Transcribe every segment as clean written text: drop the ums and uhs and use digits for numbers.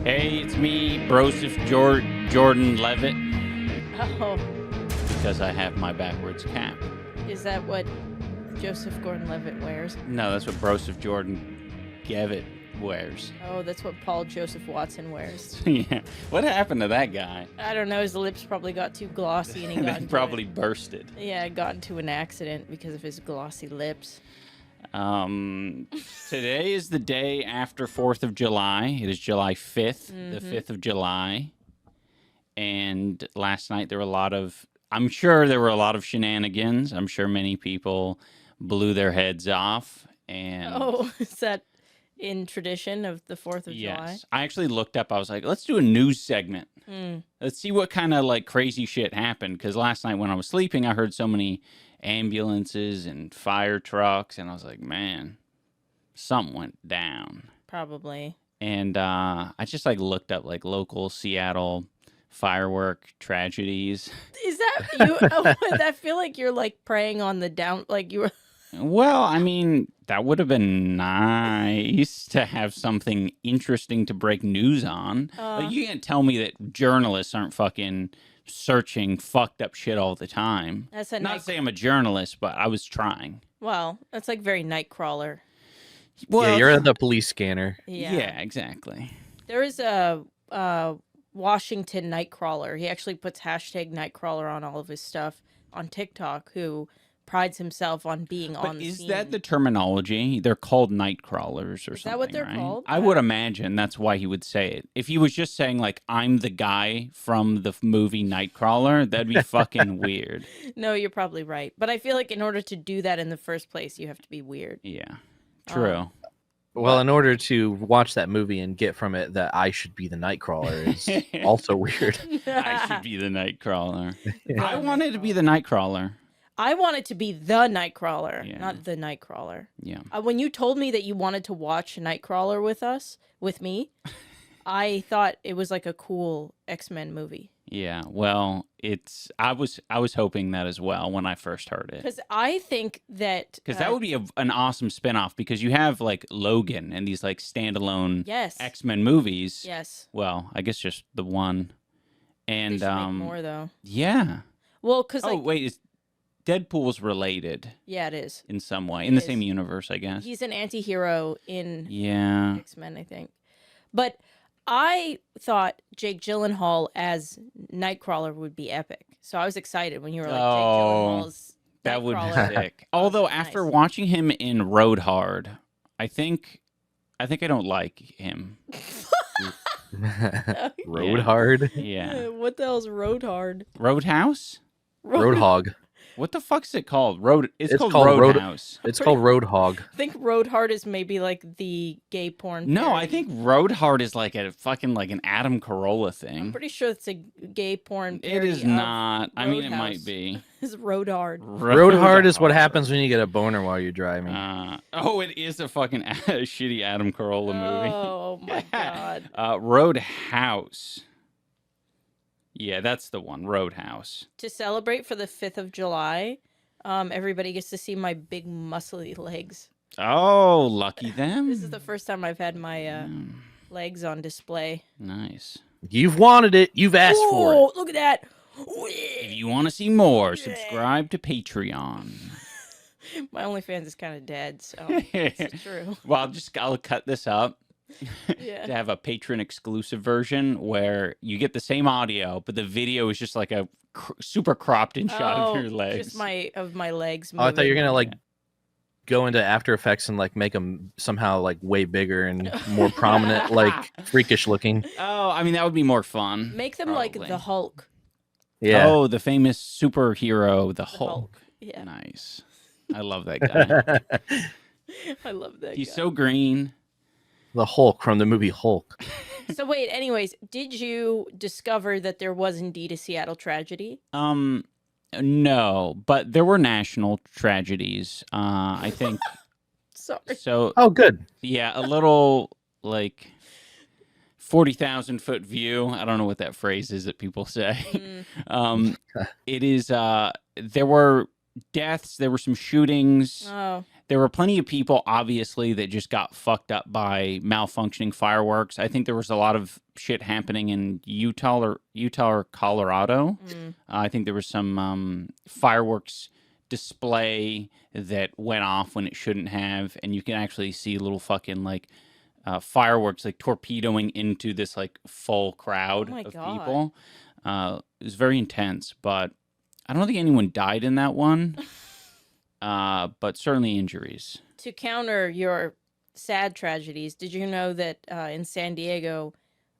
Hey, it's me, Broseph Jordan Levitt, Oh, because I have my backwards cap. is that what Joseph Gordon-Levitt wears? No, that's what Broseph Jordan Levitt wears. Oh, that's what Paul Joseph Watson wears. Yeah. What happened to that guy? I don't know. His lips probably got too glossy, and he got They into probably bursted. got into an accident because of his glossy lips. Today is the day after 4th of July. It is July 5th, the 5th of July. And last night I'm sure there were a lot of shenanigans. I'm sure many people blew their heads off. And Oh, is that in tradition of the 4th of July? yes, I actually looked up. I was like, let's do a news segment. Mm. Let's see what kind of like crazy shit happened. Because last night when I was sleeping, I heard so many ambulances and fire trucks, and I was like, man, something went down. Probably. And I just like looked up like local Seattle firework tragedies. Is that you? Oh, I feel like you're like preying on the down, like you were. Well, I mean, that would have been nice to have something interesting to break news on. Like, you can't tell me that journalists aren't fucking searching fucked up shit all the time. That's a Not to say I'm a journalist, but I was trying. Well, that's like very Nightcrawler. Well, Yeah, you're the police scanner. Yeah, exactly. There is a Washington Nightcrawler. He actually puts hashtag Nightcrawler on all of his stuff on TikTok, who prides himself on being on the Is scene. that the terminology? They're called night crawlers or something, Is that what they're right? called? I would imagine that's why he would say it. If he was just saying, like, I'm the guy from the movie Nightcrawler, that'd be fucking weird. No, you're probably right. But I feel like in order to do that in the first place, you have to be weird. Yeah, true. Well, in order to watch that movie and get from it that I should be the Nightcrawler is also weird. I should be the Nightcrawler. I wanted to be the Nightcrawler. I wanted to be the Nightcrawler, Yeah. not the Nightcrawler. Yeah. When you told me that you wanted to watch Nightcrawler with me, I thought it was like a cool X-Men movie. Yeah, well, I was hoping that as well when I first heard it. Because I think that... Because that would be an awesome spinoff, because you have, like, Logan and these, like, standalone Yes. X-Men movies. Yes. Well, I guess just the one. And, They should make more, though. yeah. Well, because, Oh, wait, Deadpool's related yeah, it is. in some way. It In the is. same universe, I guess. He's an anti-hero in Yeah. X-Men, I think. But I thought Jake Gyllenhaal as Nightcrawler would be epic. So I was excited when you were like, Jake Gyllenhaal's That would be Nightcrawler. sick. Although Nice. after watching him in Road Hard, I think I don't like him. Road Yeah. hard. Yeah. What the hell's Road Hard? Roadhouse? Roadhog. What the fuck's it called? It's called called Roadhouse. It's called Roadhog. I think Road Hard is maybe like the gay porn. No, I parody. think Road Hard is like a fucking like an Adam Carolla I'm thing. pretty sure it's a gay porn. It parody is of not. I mean, it Roadhouse. might be. It's Road Hard. Road hard is what happens when you get a boner while you're driving. It is a fucking shitty Adam Carolla movie. Oh my god. Roadhouse. Yeah, that's the one. Roadhouse. To celebrate for the 5th of July, everybody gets to see my big muscly legs. Oh, lucky them. This is the first time I've had my legs on display. Nice. You've wanted it. You've asked for it. Oh, look at that. If you want to see more, subscribe to Patreon. My OnlyFans is kind of dead, so it's true. Well, I'll cut this up Yeah. to have a patron exclusive version where you get the same audio, but the video is just like a super cropped in shot of your legs. Just my legs. Oh, I thought you were moving. gonna like go into After Effects and like make them somehow like way bigger and more prominent, like freakish looking. Oh, I mean that would be more fun. Make them like probably. the Hulk. Yeah. Oh, the famous superhero, the Hulk. Yeah, Nice. I love that guy. I love that. He's guy. so green. The Hulk from the movie Hulk. So wait, anyways, did you discover that there was indeed a Seattle tragedy? No, but there were national tragedies. I think Sorry. so. Oh, good. Yeah, a little like 40,000-foot view. I don't know what that phrase is that people say. It is. There were deaths. There were some shootings. Oh, there were plenty of people, obviously, that just got fucked up by malfunctioning fireworks. I think there was a lot of shit happening in Utah or Colorado. I think there was some fireworks display that went off when it shouldn't have, and you can actually see little fucking like fireworks like torpedoing into this like full crowd Oh my of God. people. It was very intense, but I don't think anyone died in that one. But certainly injuries. To counter your sad tragedies, did you know that in San Diego,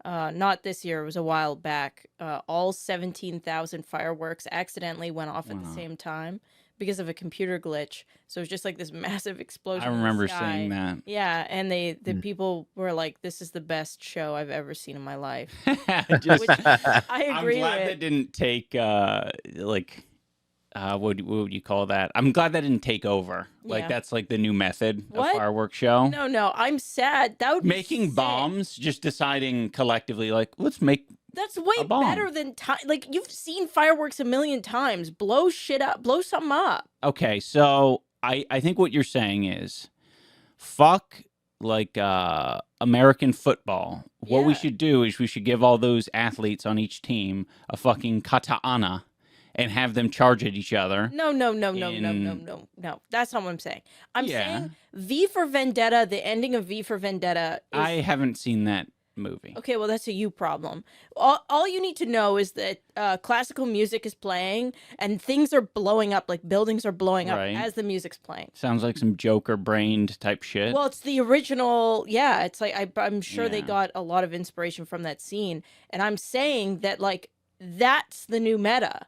not this year, it was a while back, all 17,000 fireworks accidentally went off at the same time because of a computer glitch. So it was just like this massive explosion. I in the remember sky. seeing that. Yeah, and the people were like, "This is the best show I've ever seen in my life." Just, Which I I'm agree glad with. that didn't take what would you call that? I'm glad that didn't take over. Like Yeah. that's like the new method What? of fireworks show. No, I'm sad. That would be Making sick. bombs, just deciding collectively, like let's make. That's way A bomb. better than like you've seen fireworks a million times. Blow shit up, blow something up. Okay, so I think what you're saying is, fuck like American football. What we Yeah. should do is we should give all those athletes on each team a fucking katana and have them charge at each other. No. That's not what I'm saying. I'm saying V for Vendetta, the ending of V for Vendetta is I haven't seen that movie. okay, well, that's a you problem. All you need to know is that classical music is playing and things are blowing up, like buildings are blowing up Right. as the music's playing. Sounds like some Joker-brained type shit. Well, it's the original. Yeah, it's like I'm sure they Yeah. got a lot of inspiration from that scene. And I'm saying that, like, that's the new meta.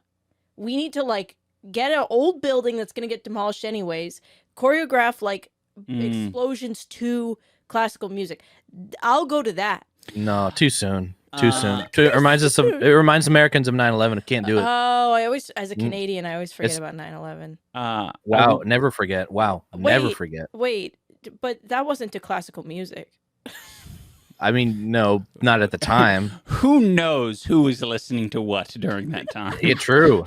We need to, like, get an old building that's going to get demolished anyways, choreograph, like, explosions to classical music. I'll go to that. No, too soon. Too soon. It reminds us of. It reminds Americans of 9/11. I can't do it. Oh, I always, as a Canadian, I always forget about 9/11. Wow, never forget. Wow, never Wait. forget. Wait, but that wasn't to classical music. I mean, no, not at the time. Who knows who was listening to what during that time? Yeah, true.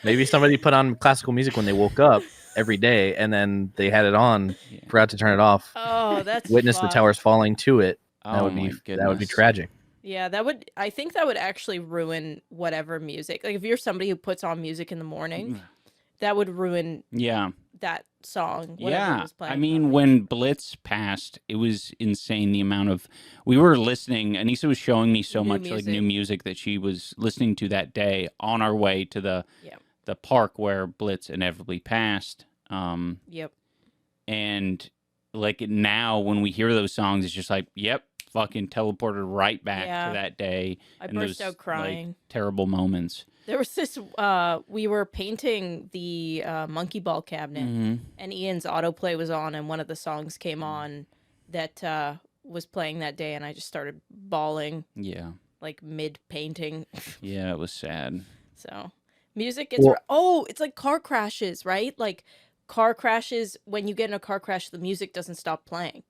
Maybe somebody put on classical music when they woke up every day, and then they had it on, forgot to turn it off. Oh, that's Witness the fucked. towers falling to it. Oh That would my be goodness. tragic. Yeah, I think that would actually ruin whatever music. Like if you're somebody who puts on music in the morning, that would ruin Yeah. that song. Whatever was playing I mean, on it. when Blitz passed, it was insane the amount of. We were listening. Anissa was showing me so New much like new music. music that she was listening to that day on our way to the park where Blitz inevitably passed. Yep. And like now, when we hear those songs, it's just like, yep, fucking teleported right back Yeah. to that day. I and burst those, out crying. Like, terrible moments. There was this, we were painting the monkey ball cabinet, and Ian's autoplay was on, and one of the songs came on that was playing that day, and I just started bawling, Yeah. like mid-painting. Yeah, it was sad. So, music gets... it's like car crashes, right? Like, car crashes, when you get in a car crash, the music doesn't stop playing.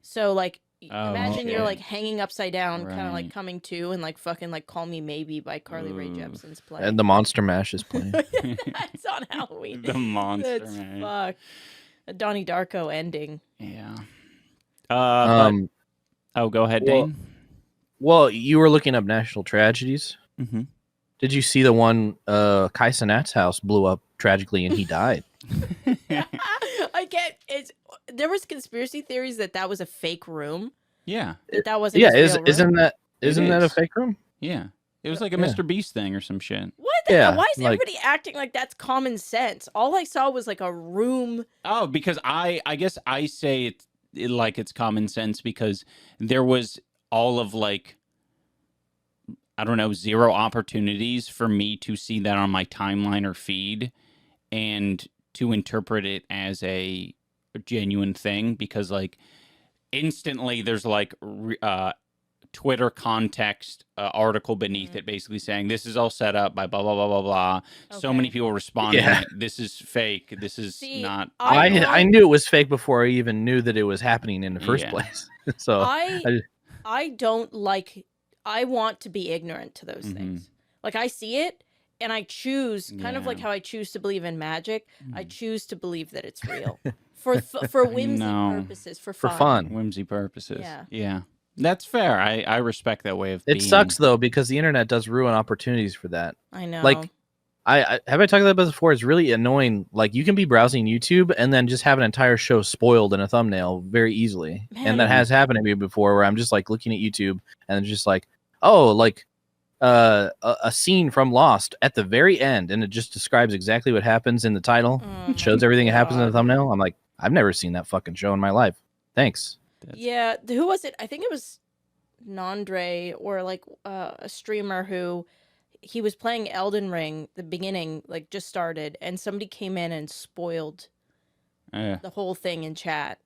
So, like... Imagine you're like hanging upside down, kind of like coming to, and like fucking like "Call Me Maybe" by Carly Rae Jepsen's playing. And the Monster Mash is playing. It's on Halloween. The Monster That's Mash. fuck. A Donnie Darko ending. Yeah. Go ahead, Dane. Well, you were looking up national tragedies. Mm-hmm. Did you see the one Kai Cenat's house blew up tragically and he died? I get it's. There was conspiracy theories that was a fake room. Yeah. That wasn't. Yeah, his real room. isn't that a is. fake room? Yeah. It was like a Mr. Beast thing or some shit. What? The Yeah, why is like- everybody acting like that's common sense? All I saw was like a room. Oh, because I guess I say it like it's common sense because there was all of like, I don't know, 0 opportunities for me to see that on my timeline or feed and to interpret it as a genuine thing because like instantly there's like Twitter context article beneath it basically saying this is all set up by blah blah blah blah blah. So Okay. many people responding. Yeah. This is fake. This is See, not. I knew it was fake before I even knew that it was happening in the first Yeah. place. So I don't like. I want to be ignorant to those things. Like I see it, and I choose kind of like Yeah. how I choose to believe in magic. I choose to believe that it's real. for whimsy No. purposes, for For fun. fun. Whimsy purposes. Yeah. Yeah. That's fair. I respect that way of It being. sucks though because the internet does ruin opportunities for that. I know. Like, I talked about this before. It's really annoying. Like, you can be browsing YouTube and then just have an entire show spoiled in a thumbnail very easily. Man, And that has happened to me before, where I'm just like looking at YouTube and it's just like, oh, like a scene from Lost at the very end, and it just describes exactly what happens in the title. Oh It shows my everything that happens in the God. thumbnail. I'm like, I've never seen that fucking show in my life. Thanks. Yeah, who was it? I think it was Nandre or like a streamer who he was playing Elden Ring. The beginning like just started, and somebody came in and spoiled the whole thing in chat.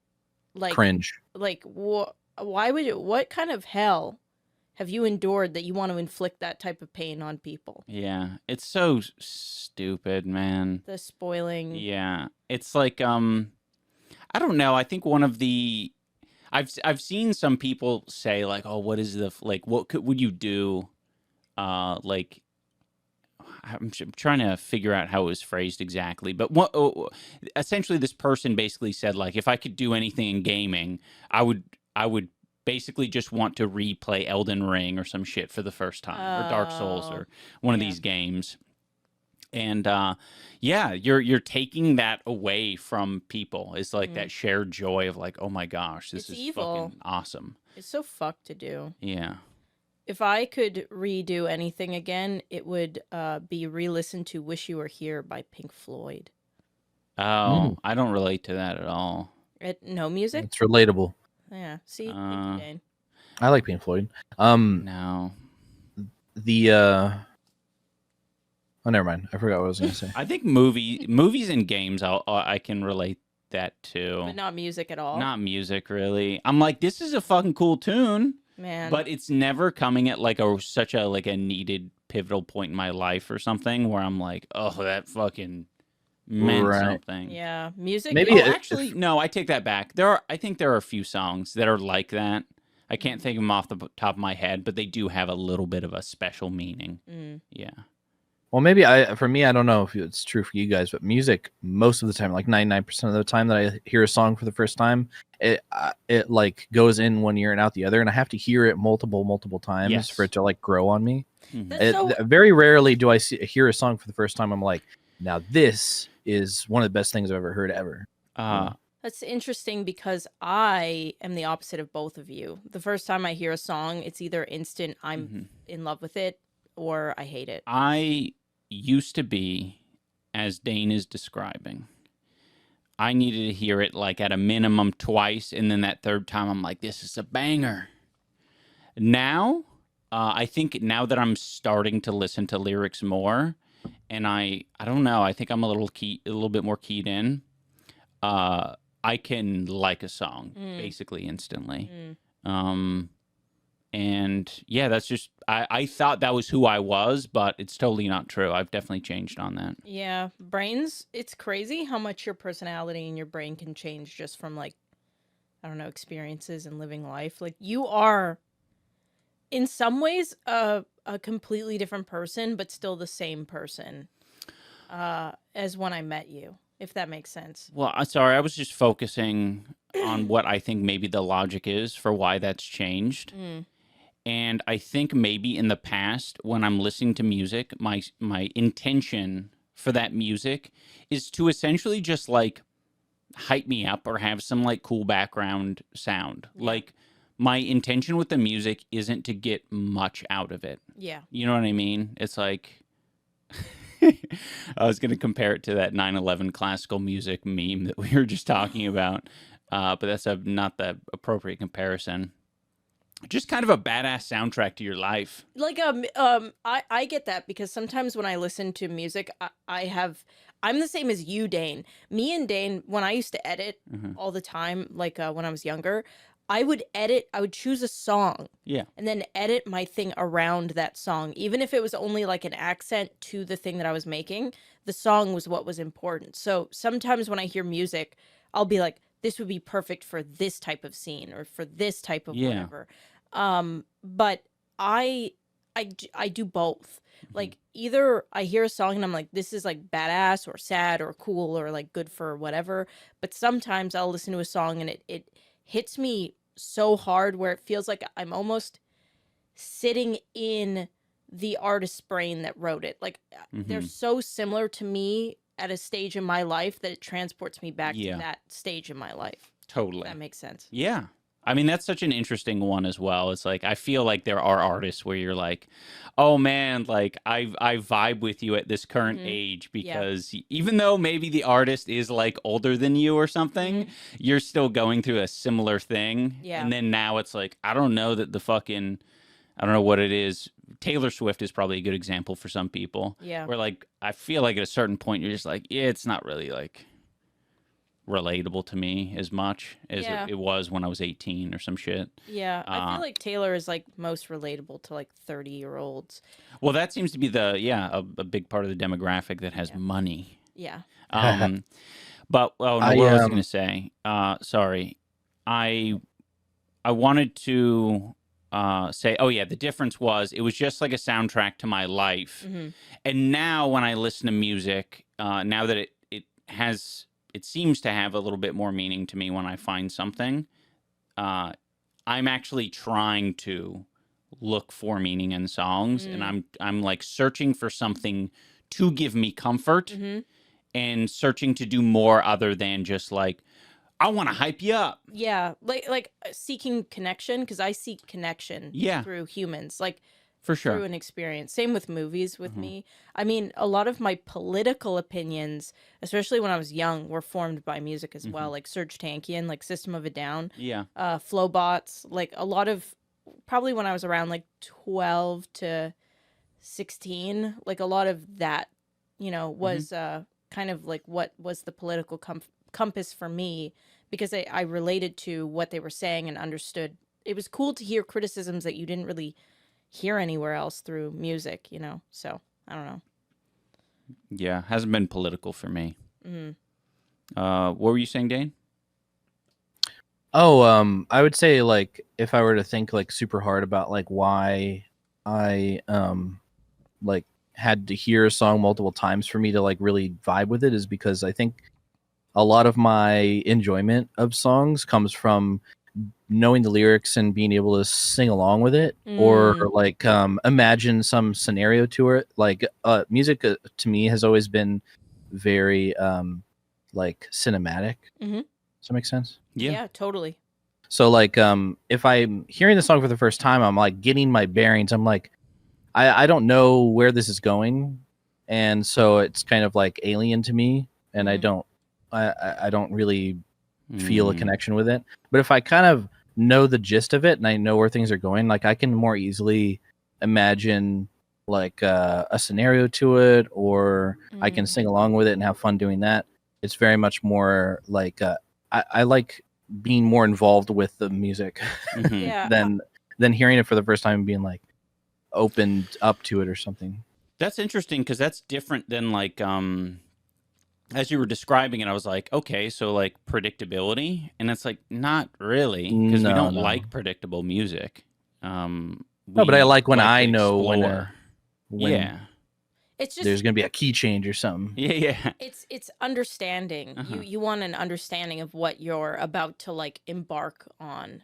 Like Cringe. Like why would you? What kind of hell have you endured that you want to inflict that type of pain on people? Yeah, it's so stupid, man. The spoiling. Yeah, it's like I don't know. I think one of the I've seen some people say like, oh, what is the like? What would you do? Like I'm trying to figure out how it was phrased exactly, but essentially this person basically said like, if I could do anything in gaming, I would basically just want to replay Elden Ring or some shit for the first time, or Dark Souls, or one of these games. And yeah, you're taking that away from people. It's like that shared joy of like, oh my gosh, this is evil. Fucking awesome. It's so fucked to do. Yeah. If I could redo anything again, it would be re-listen to "Wish You Were Here" by Pink Floyd. Oh, I don't relate to that at all. No music? It's relatable. Yeah. See, thank you, Dane. I like Pink Floyd. No. Oh, never mind. I forgot what I was going to say. I think movies and games, I can relate that to. But not music at all? Not music, really. I'm like, this is a fucking cool tune. Man. But it's never coming at like such a needed pivotal point in my life or something where I'm like, oh, that fucking meant something. Yeah. Music? Maybe actually, no, I take that back. I think there are a few songs that are like that. I can't think of them off the top of my head, but they do have a little bit of a special meaning. Yeah. Well, maybe for me, I don't know if it's true for you guys, but music, most of the time, like 99% of the time that I hear a song for the first time, it like goes in one ear and out the other, and I have to hear it multiple times for it to like grow on me. Very rarely do I hear a song for the first time. I'm like, now this is one of the best things I've ever heard ever. That's interesting because I am the opposite of both of you. The first time I hear a song, it's either instant, I'm in love with it, or I hate it. I used to be, as Dane is describing, I needed to hear it like at a minimum twice, and then that third time I'm like, this is a banger. Now, I think now that I'm starting to listen to lyrics more, and I don't know, I think I'm a little bit more keyed in. I can like a song basically instantly. And yeah, that's just, I thought that was who I was, but it's totally not true. I've definitely changed on that. Yeah. Brains, it's crazy how much your personality and your brain can change just from like, I don't know, experiences and living life. Like you are in some ways a completely different person, but still the same person as when I met you, if that makes sense. Well, sorry, I was just focusing on what I think maybe the logic is for why that's changed. And I think maybe in the past, when I'm listening to music, my intention for that music is to essentially just like hype me up or have some like cool background sound. Yeah. Like my intention with the music isn't to get much out of it. Yeah. You know what I mean? It's like I was going to compare it to that 9/11 classical music meme that we were just talking about. But that's not the appropriate comparison. Just kind of a badass soundtrack to your life. Like I get that because sometimes when I listen to music, I'm the same as you, Dane. Me and Dane, when I used to edit all the time, like when I was younger, I would choose a song. Yeah. And then edit my thing around that song. Even if it was only like an accent to the thing that I was making, the song was what was important. So sometimes when I hear music, I'll be like, this would be perfect for this type of scene or for this type of whatever. But I I do both. Like either I hear a song and I'm like, this is like badass or sad or cool or like good for whatever. But sometimes I'll listen to a song and it hits me so hard where it feels like I'm almost sitting in the artist's brain that wrote it. Like they're so similar to me at a stage in my life that it transports me back to that stage in my life. Totally. If that makes sense. Yeah. I mean, that's such an interesting one as well. It's like, I feel like there are artists where you're like, oh man, like I vibe with you at this current age because even though maybe the artist is like older than you or something, you're still going through a similar thing. Yeah. And then now it's like, I don't know that I don't know what it is. Taylor Swift is probably a good example for some people. Yeah. Where like, I feel like at a certain point, you're just like, yeah, it's not really like relatable to me as much as it was when I was 18 or some shit. Yeah, I feel like Taylor is like most relatable to like 30-year-olds. Well, that seems to be a big part of the demographic that has money. Yeah. But what I was going to say, sorry, I wanted to say, oh yeah, the difference was it was just like a soundtrack to my life, and now when I listen to music, now that it seems to have a little bit more meaning to me when I find something. I'm actually trying to look for meaning in songs, and I'm like searching for something to give me comfort, and searching to do more other than just like, I want to hype you up. Yeah, like seeking connection, because I seek connection through humans. Like, for sure. Through an experience. Same with movies with me. I mean, a lot of my political opinions, especially when I was young, were formed by music as well. Like Serj Tankian, like System of a Down. Yeah. Flowbots. Like a lot of, probably when I was around like 12 to 16, like a lot of that, was kind of like what was the political compass for me, because I related to what they were saying and understood. It was cool to hear criticisms that you didn't really hear anywhere else through music, so I don't know. Yeah, hasn't been political for me. What were you saying, Dane? I would say, like, if I were to think like super hard about like why I like had to hear a song multiple times for me to like really vibe with it, is because I think a lot of my enjoyment of songs comes from knowing the lyrics and being able to sing along with it, or like imagine some scenario to it. Like music to me has always been very like cinematic. Does that make sense? Yeah, totally. So like if I'm hearing the song for the first time, I'm like getting my bearings. I'm like, I don't know where this is going, and so it's kind of like alien to me, and I don't really feel a connection with it. But if I kind of know the gist of it and I know where things are going, like I can more easily imagine like a scenario to it, or I can sing along with it and have fun doing that. It's very much more like I like being more involved with the music than hearing it for the first time and being like opened up to it or something. That's interesting, because that's different than like as you were describing it, I was like, okay, so like predictability, and it's like not really, because we don't like predictable music. No, but I like when I know when it's just there's gonna be a key change or something. Yeah. It's understanding. You want an understanding of what you're about to like embark on.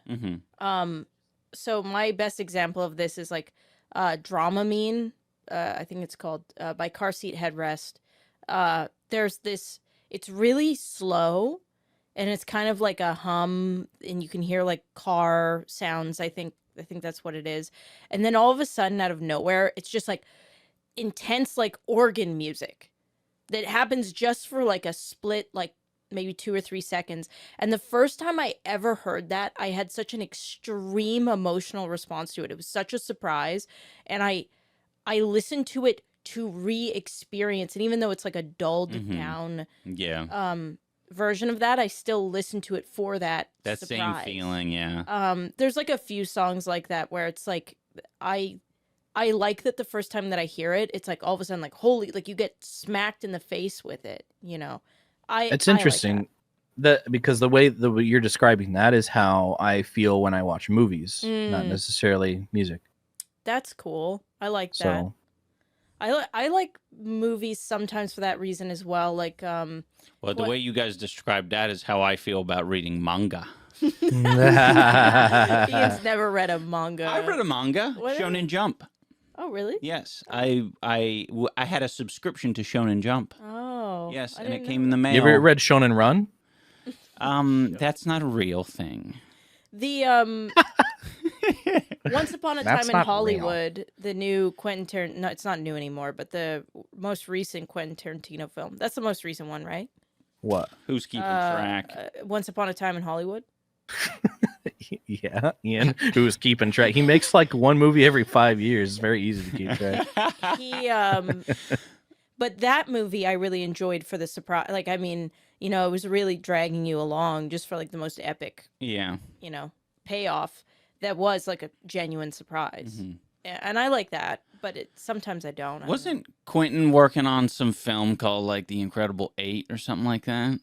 So my best example of this is like Dramamine. I think it's called by Car Seat Headrest. There's this, it's really slow, and it's kind of like a hum, and you can hear like car sounds. I think that's what it is. And then all of a sudden, out of nowhere, it's just like intense, like organ music that happens just for like a split, like maybe 2 or 3 seconds. And the first time I ever heard that, I had such an extreme emotional response to it. It was such a surprise. And I listened to it to re-experience, and even though it's like a dulled down version of that, I still listen to it for that surprise. Same feeling. There's like a few songs like that where it's like I like that the first time that I hear it, it's like all of a sudden like holy, like you get smacked in the face with it, It's interesting like that because the way you're describing that is how I feel when I watch movies, not necessarily music. That's cool. I like that. So I like movies sometimes for that reason as well. Like Well, the way you guys described that is how I feel about reading manga. Ian's never read a manga. I've read a manga, What is Shonen Jump. Oh, really? Yes, I had a subscription to Shonen Jump. Oh. Yes, I and it didn't came know in the that. mail. you ever read Shonen Run? That's not a real thing. The Once Upon a That's Time in not Hollywood, the new Quentin Tarantino. No, it's not new anymore, but the most recent Quentin Tarantino film. That's the most recent one, right? What? Who's keeping track? Once Upon a Time in Hollywood. Yeah, Ian, who's keeping track. He makes like one movie every 5 years. It's very easy to keep track. He but that movie I really enjoyed for the surprise. Like, I mean, you know, it was really dragging you along just for like the most epic, Yeah. you know, payoff that was like a genuine surprise. Mhm. And I like that, but sometimes I don't. Wasn't Quentin working on some film called like The Incredible 8 or something like that?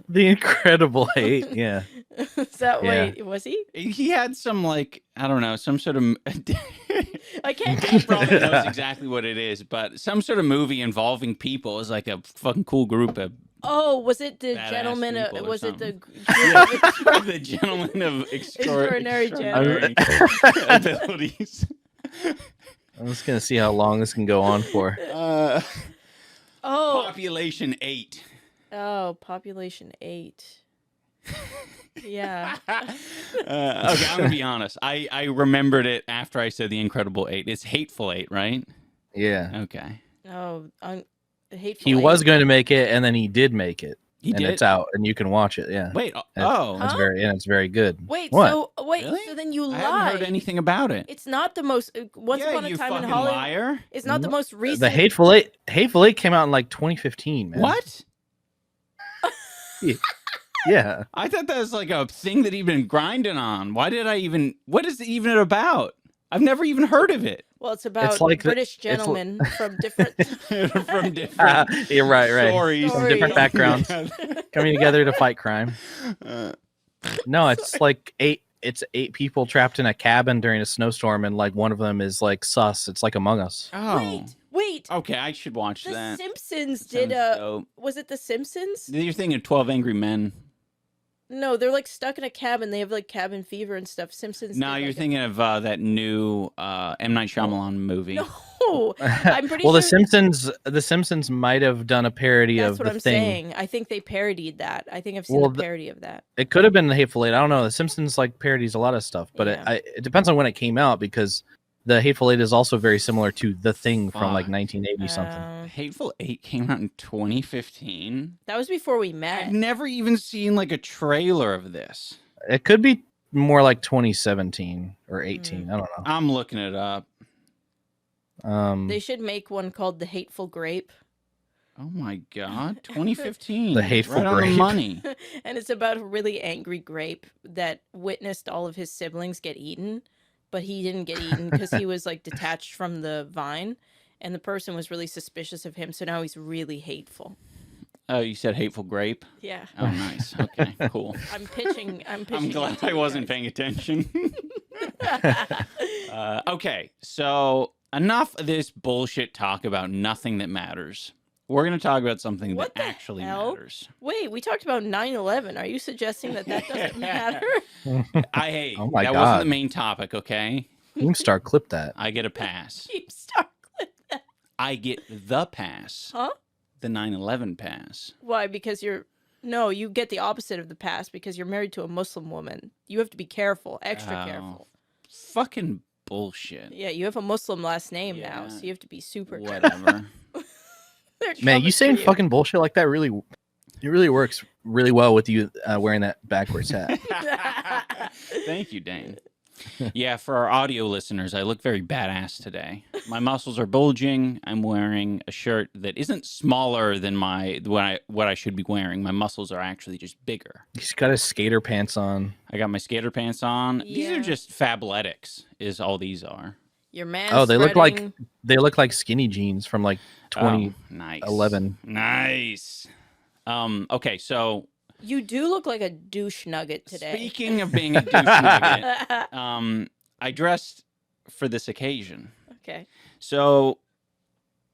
The Incredible 8. Yeah. Is that Yeah. wait, was he? He had some like, I don't know, some sort of I can't He probably knows exactly what it is, but some sort of movie involving people is like a fucking cool group of Oh, was it the Badass gentleman? people or Was it the the gentleman of Extraordinary extraordinary abilities. I'm just gonna see how long this can go on for. Oh, Population 8. Population 8. Yeah. Okay, I'm gonna be honest. I remembered it after I said The Incredible 8. It's Hateful 8, right? Yeah. Okay. Oh, Hateful He Eight. was going to make it, and then he did make it. He and did. it's out, and you can watch it. Yeah. Wait. And Oh, It's Huh? it's very good. Wait, What? so Really? so then you I haven't heard lied. anything about it. It's not the most Once yeah, Upon a you Time in fucking Hollywood. liar. It's not the most recent. The Hateful Eight came out in like 2015, man. What? Yeah. I thought that was like a thing that he'd been grinding on. Why did I even? What is it even about? I've never even heard of it. Well, it's about like British gentlemen from different. From different Yeah, right. stories, From different backgrounds coming together to fight crime. No, it's like it's 8 people trapped in a cabin during a snowstorm, and like one of them is like sus. It's like Among Us. Oh, Wait. okay. I should watch The that. Simpsons That did sounds dope. Was it The Simpsons? You're thinking of 12 Angry Men. No, they're like stuck in a cabin. They have like cabin fever and stuff. Simpsons. No, did, you're like, thinking of that new M. Night Shyamalan movie. No, I'm pretty Well, sure. The Simpsons might have done a parody That's of what the I'm thing. saying. I think they parodied that. I think I've seen Well, a parody of that. It could have been the Hateful Eight. I don't know. The Simpsons like parodies a lot of stuff, but Yeah. it depends on when it came out because the Hateful Eight is also very similar to the Thing from like Fuck. 1980 something. Hateful Eight came out in 2015. That was before we met. I've never even seen like a trailer of this. It could be more like 2017 or 18. I don't know. I'm looking it up. They should make one called The Hateful Grape. Oh my god, 2015. The Hateful right on the Grape. money. And it's about a really angry grape that witnessed all of his siblings get eaten, but he didn't get eaten because he was like detached from the vine, and the person was really suspicious of him, so now he's really hateful. Oh, you said Hateful Grape? Yeah. Oh, nice. Okay, cool. I'm pitching. I'm it glad to I you wasn't guys. paying attention. Okay, so enough of this bullshit talk about nothing that matters. We're going to talk about something What that the actually hell? matters. Wait, we talked about 9/11. Are you suggesting that doesn't matter? Oh my that wasn't God. the main topic, okay? Keemstar clip that. I get a pass. Keep start with that. I get the pass. Huh? The 9/11 pass. Why? Because you get the opposite of the pass because you're married to a Muslim woman. You have to be careful, extra Oh. careful. Fucking bullshit. Yeah, you have a Muslim last name now, Yeah. so you have to be super. Whatever. They're Man, coming you saying for you. fucking bullshit like that really works really well with you wearing that backwards hat. Thank you, Dane. Yeah, for our audio listeners, I look very badass today. My muscles are bulging. I'm wearing a shirt that isn't smaller than what I should be wearing. My muscles are actually just bigger. He's got his skater pants on. I got my skater pants on. These Yeah. are just Fabletics, is all these are. Your man. Oh, they look like skinny jeans from like 2011. Oh, nice. Okay, so You do look like a douche nugget today. speaking of being a douche nugget, I dressed for this occasion. Okay. So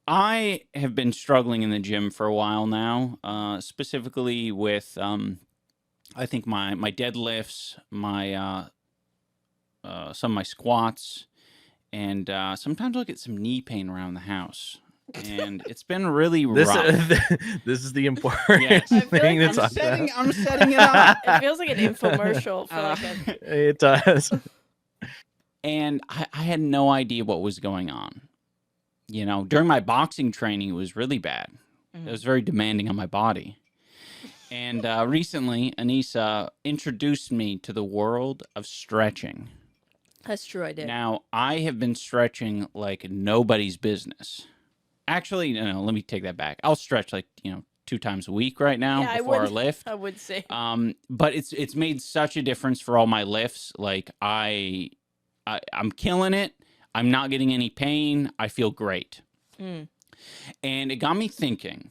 I have been struggling in the gym for a while now, specifically with I think my deadlifts, my some of my squats, and sometimes I'll get some knee pain around the house. And it's been really rough. This is the important thing like to talk about. I'm setting it up. It feels like an infomercial for like a... It does. And I had no idea what was going on. You know, during my boxing training, it was really bad. It was very demanding on my body. And recently, Anissa introduced me to the world of stretching. That's true, I did. Now, I have been stretching like nobody's business. Actually, no, let me take that back. I'll stretch like, 2 times a week right now before I lift. I would say. But it's made such a difference for all my lifts. Like I'm killing it. I'm not getting any pain. I feel great. And it got me thinking,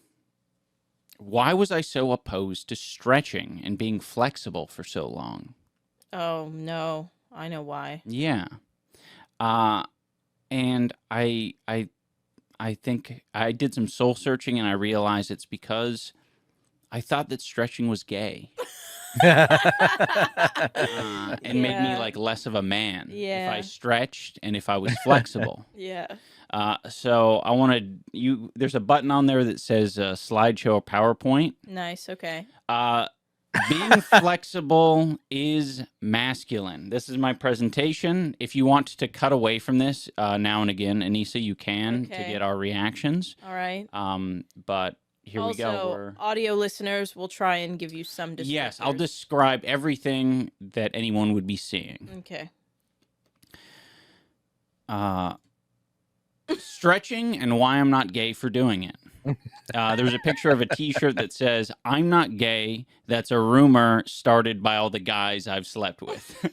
why was I so opposed to stretching and being flexible for so long? Oh, no. I know why. Yeah. And I think I did some soul searching and I realized it's because I thought that stretching was gay. And make me like less of a man if I stretched and if I was flexible. So I wanted you. There's a button on there that says slideshow or PowerPoint. Nice. Okay. Being flexible is masculine. This is my presentation. If you want to cut away from this now and again, Anissa, you can to get our reactions. All right. But here we go. Also, audio listeners will try and give you some descriptors. Yes, I'll describe everything that anyone would be seeing. Okay. Stretching and why I'm not gay for doing it. There's a picture of a T-shirt that says, "I'm not gay. That's a rumor started by all the guys I've slept with."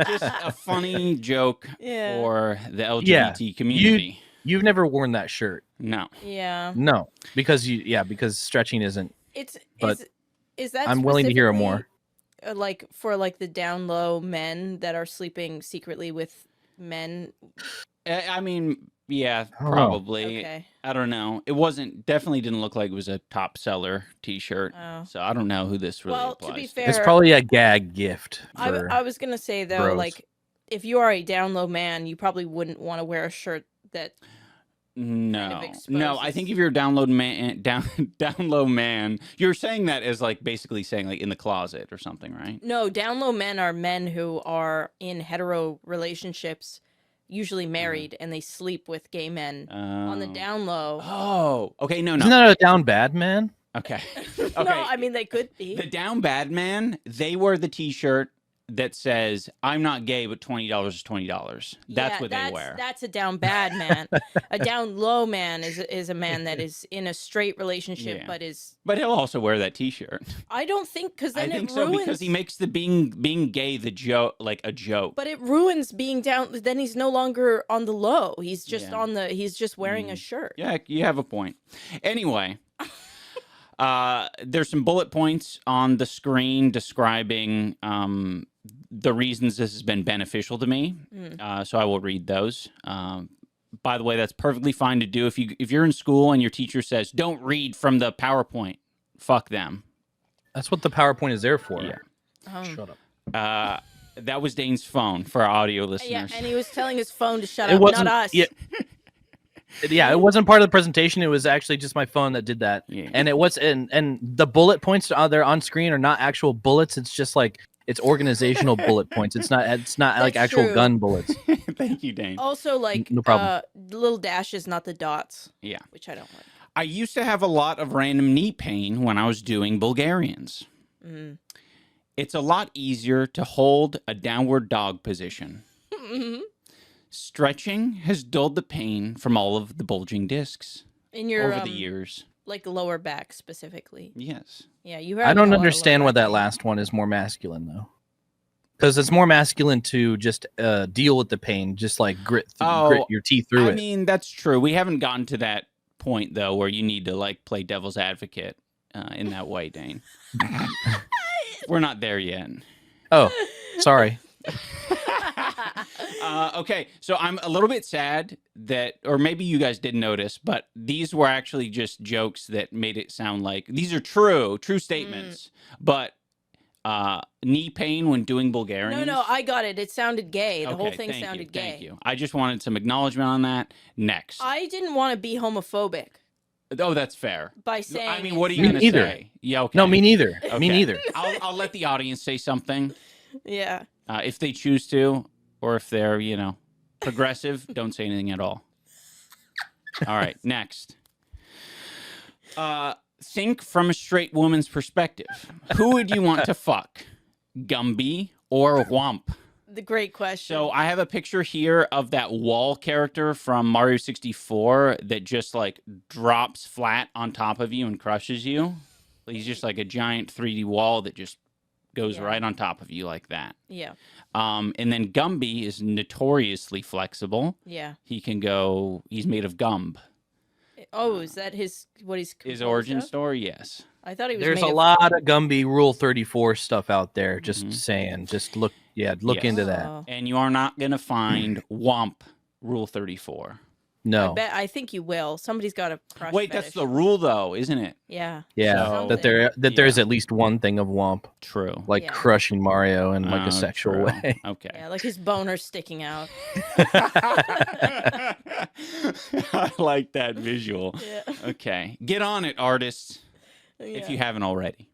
Just a funny joke for the LGBT community. You've never worn that shirt. No. Yeah. No, because stretching isn't. Is that I'm willing to hear more. Like for like the down low men that are sleeping secretly with men. I mean, yeah, probably. Okay. I don't know. Definitely didn't look like it was a top seller T-shirt. Oh. So I don't know who this really applies to be fair, it's probably a gag gift. I was gonna say though, bros. like if you are a down low man, you probably wouldn't want to wear a shirt that. No, I think if you're a down low man, you're saying that as like basically saying like in the closet or something, right? No, down low men are men who are in hetero relationships, usually married, and they sleep with gay men on the down low. Oh, okay, no. Isn't that a down bad man? Okay. No, I mean they could be. The down bad man, they wear the T-shirt that says, "I'm not gay, but $20 is $20." That's what they wear. That's a down bad man. A down low man is a man that is in a straight relationship, but he'll also wear that T-shirt. I don't think because then I think it so ruins... because he makes the being gay the joke like a joke. But it ruins being down. Then he's no longer on the low. He's just he's just wearing a shirt. Yeah, you have a point. Anyway. There's some bullet points on the screen describing the reasons this has been beneficial to me. So I will read those. By the way, that's perfectly fine to do. If you're in school and your teacher says, "Don't read from the PowerPoint," fuck them. That's what the PowerPoint is there for. Yeah. Shut up. That was Dane's phone for our audio listeners. Yeah, and he was telling his phone to shut up, not us. Yeah, it wasn't part of the presentation. It was actually just my phone that did that. Yeah. And it was and the bullet points there on screen are not actual bullets. It's just like it's organizational bullet points. It's not like actual gun bullets. Thank you, Dane. Also, like no problem. Little dashes, not the dots. Yeah, which I don't like. I used to have a lot of random knee pain when I was doing Bulgarians. It's a lot easier to hold a downward dog position. Stretching has dulled the pain from all of the bulging discs in your over the years. Like lower back specifically. Yes. Yeah, you. I don't understand why that last one is more masculine though. Because it's more masculine to just deal with the pain, just like grit your teeth through it. I mean, that's true. We haven't gotten to that point though, where you need to like play devil's advocate in that way, Dane. We're not there yet. Oh, sorry. Okay, so I'm a little bit sad that, or maybe you guys didn't notice, but these were actually just jokes that made it sound like these are true statements. But knee pain when doing Bulgarians. No, I got it. It sounded gay. The whole Okay, thing sounded gay. Thank you. I just wanted some acknowledgement on that. Next. I didn't want to be homophobic Oh, that's fair. by saying. I mean, what are you Me going to neither. say? Yeah, okay. No, me neither. Okay. Me neither. I'll let the audience say something. Yeah. If they choose to, or if they're, progressive, don't say anything at all. All right, next. Think from a straight woman's perspective. Who would you want to fuck? Gumby or Whomp? The great question. So I have a picture here of that wall character from Mario 64 that just like drops flat on top of you and crushes you. He's just like a giant 3D wall that just goes right on top of you like that. Yeah. And then Gumby is notoriously flexible. Yeah. He's made of gum. Oh, is that his Origin story? Yes. I thought he was. There's a lot of Gumby Rule 34 stuff out there. Just saying. Just look into that. And you are not going to find Whomp Rule 34. No. I think you will. Somebody's got a crush. Wait, fetish. that's the rule, though, isn't it? Yeah. Yeah, So- there's at least one thing of Whomp, True. like crushing Mario in like a sexual True. way. Okay. Yeah, like his boner sticking out. I like that visual. Yeah. Okay. Get on it, artists, if Yeah. you haven't already.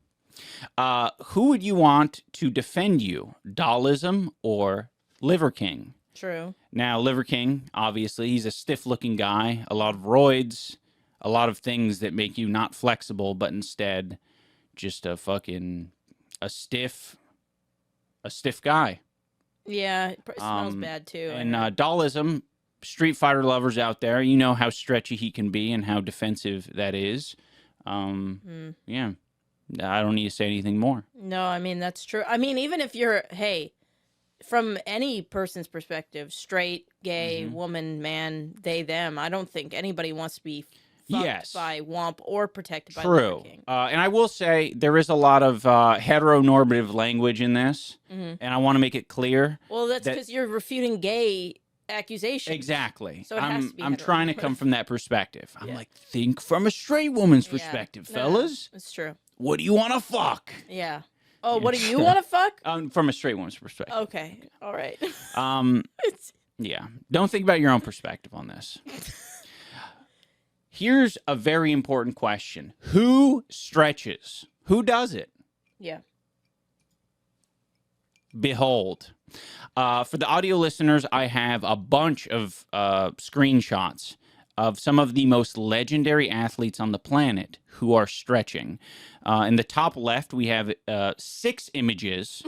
Who would you want to defend you, Dollism or Liver King? True. Now, Liver King, obviously, he's a stiff-looking guy, a lot of roids, a lot of things that make you not flexible, but instead just a stiff guy. Yeah, it smells bad too. And Dollism, Street Fighter lovers out there, you know how stretchy he can be and how defensive that is. Yeah, I don't need to say anything more. No, I mean, that's true. I mean, even if you're, from any person's perspective, straight, gay, woman, man, they, them, I don't think anybody wants to be fucked by Whomp or protected by Liver King. And I will say there is a lot of heteronormative language in this, and I want to make it clear. Well, that's because you're refuting gay accusations. Exactly. So it has to be I'm trying to heteronormative. come from that perspective. I'm like, think from a straight woman's perspective, No, fellas. That's true. What do you want to fuck? Yeah. Oh, what do you want to fuck? From a straight woman's perspective. Okay. All right. Yeah. Don't think about your own perspective on this. Here's a very important question. Who stretches? Who does it? Yeah. Behold. For the audio listeners, I have a bunch of screenshots of some of the most legendary athletes on the planet who are stretching. In the top left, we have 6 images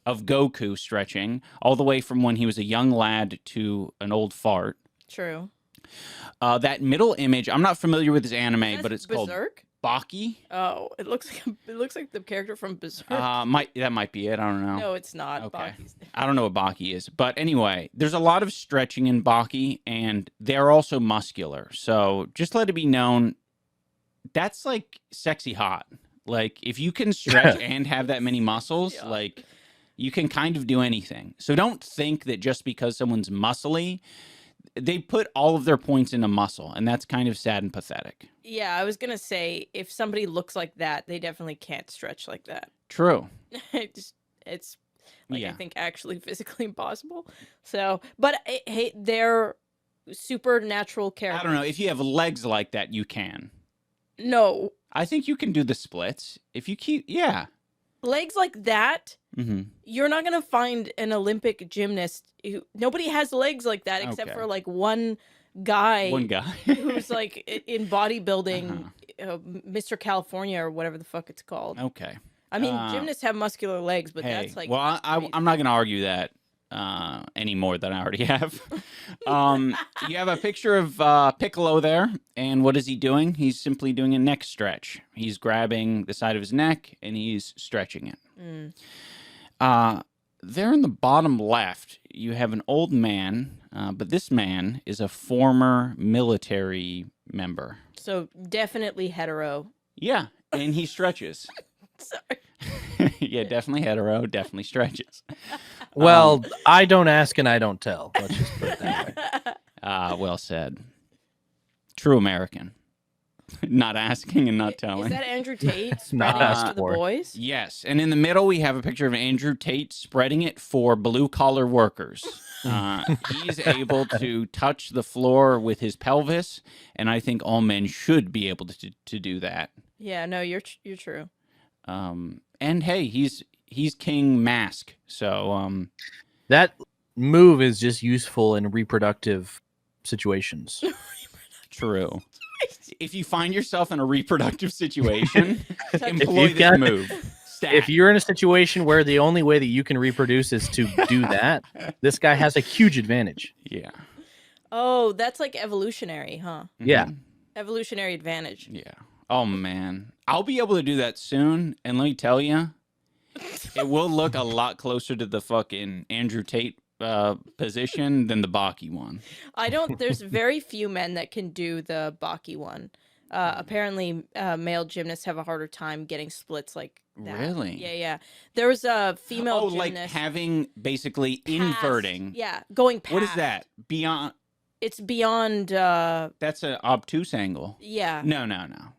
of Goku stretching, all the way from when he was a young lad to an old fart. True. That middle image, I'm not familiar with his anime, but it's called Berserk? Baki. Oh, it looks like the character from Berserk. That might be it. I don't know. No, it's not. Okay. Baki's different. I don't know what Baki is. But anyway, there's a lot of stretching in Baki, and they're also muscular. So just let it be known, that's like sexy hot. Like, if you can stretch and have that many muscles, like, you can kind of do anything. So don't think that just because someone's muscly, they put all of their points into muscle, and that's kind of sad and pathetic. Yeah, I was gonna say if somebody looks like that, they definitely can't stretch like that. True. It's like Yeah. I think actually physically impossible. So, but hey, they're supernatural characters. I don't know. If you have legs like that, you can. No, I think you can do the splits. If you keep, yeah. legs like that. Mm-hmm. You're not gonna find an Olympic gymnast nobody has legs like that except Okay. for like one guy. One guy. who's like in bodybuilding, Mr. California or whatever the fuck it's called. Okay. I mean, gymnasts have muscular legs, but Hey, that's like. well, I'm not going to argue that any more than I already have. You have a picture of Piccolo there, and what is he doing? He's simply doing a neck stretch. He's grabbing the side of his neck, and he's stretching it. There in the bottom left, you have an old man, but this man is a former military member. So definitely hetero. Yeah, and he stretches. Sorry. Yeah, definitely hetero, definitely stretches. Well, I don't ask and I don't tell. Let's just put it that way. Well said. True American. Not asking and not telling. Is that Andrew Tate Not spreading it asked to the for. boys? Yes, and in the middle we have a picture of Andrew Tate spreading it for blue-collar workers. He's able to touch the floor with his pelvis, and I think all men should be able to do that. Yeah, no, you're true. And hey, he's King Mask, so That move is just useful in reproductive situations. true. If you find yourself in a reproductive situation, employ you've this got- move. Stat. If you're in a situation where the only way that you can reproduce is to do that, this guy has a huge advantage. Yeah. Oh, that's like evolutionary, huh? Yeah. Evolutionary advantage. Yeah. Oh man, I'll be able to do that soon, and let me tell you, it will look a lot closer to the fucking Andrew Tate position than the Baki one. There's very few men that can do the Baki one. Apparently, male gymnasts have a harder time getting splits like that. Really? Yeah. There was a female Oh, gymnast. like having basically past- inverting. Yeah, going past. What is that? Beyond? It's beyond. That's an obtuse angle. Yeah. No.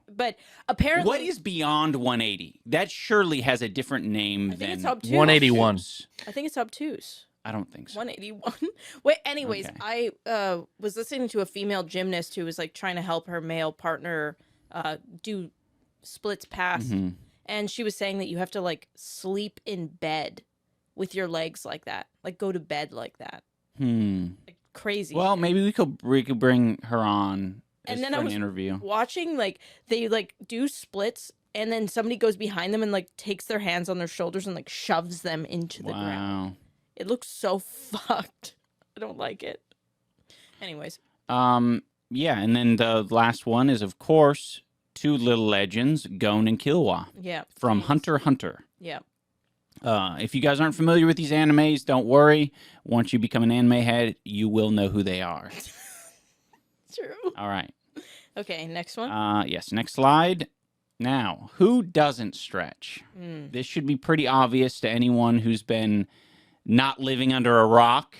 But apparently. What is beyond 180? That surely has a different name I think than it's obtuse. 181. obtuse. I think it's obtuse. I don't think so. 181. Wait, anyways, Okay. I was listening to a female gymnast who was like trying to help her male partner do splits past, Mhm. and she was saying that you have to like sleep in bed with your legs like that, like go to bed like that, like crazy. Well, shit. maybe we could bring her on And then for I an was interview. watching like they like do splits, and then somebody goes behind them and like takes their hands on their shoulders and like shoves them into the ground. Wow. It looks so fucked. I don't like it. Anyways. Yeah, and then the last one is, of course, two little legends, Gon and Killua, Yeah. from famous. Hunter x Hunter. Yeah. If you guys aren't familiar with these animes, don't worry. Once you become an anime head, you will know who they are. True. All right. Okay, next one. Yes, next slide. Now, who doesn't stretch? This should be pretty obvious to anyone who's been not living under a rock.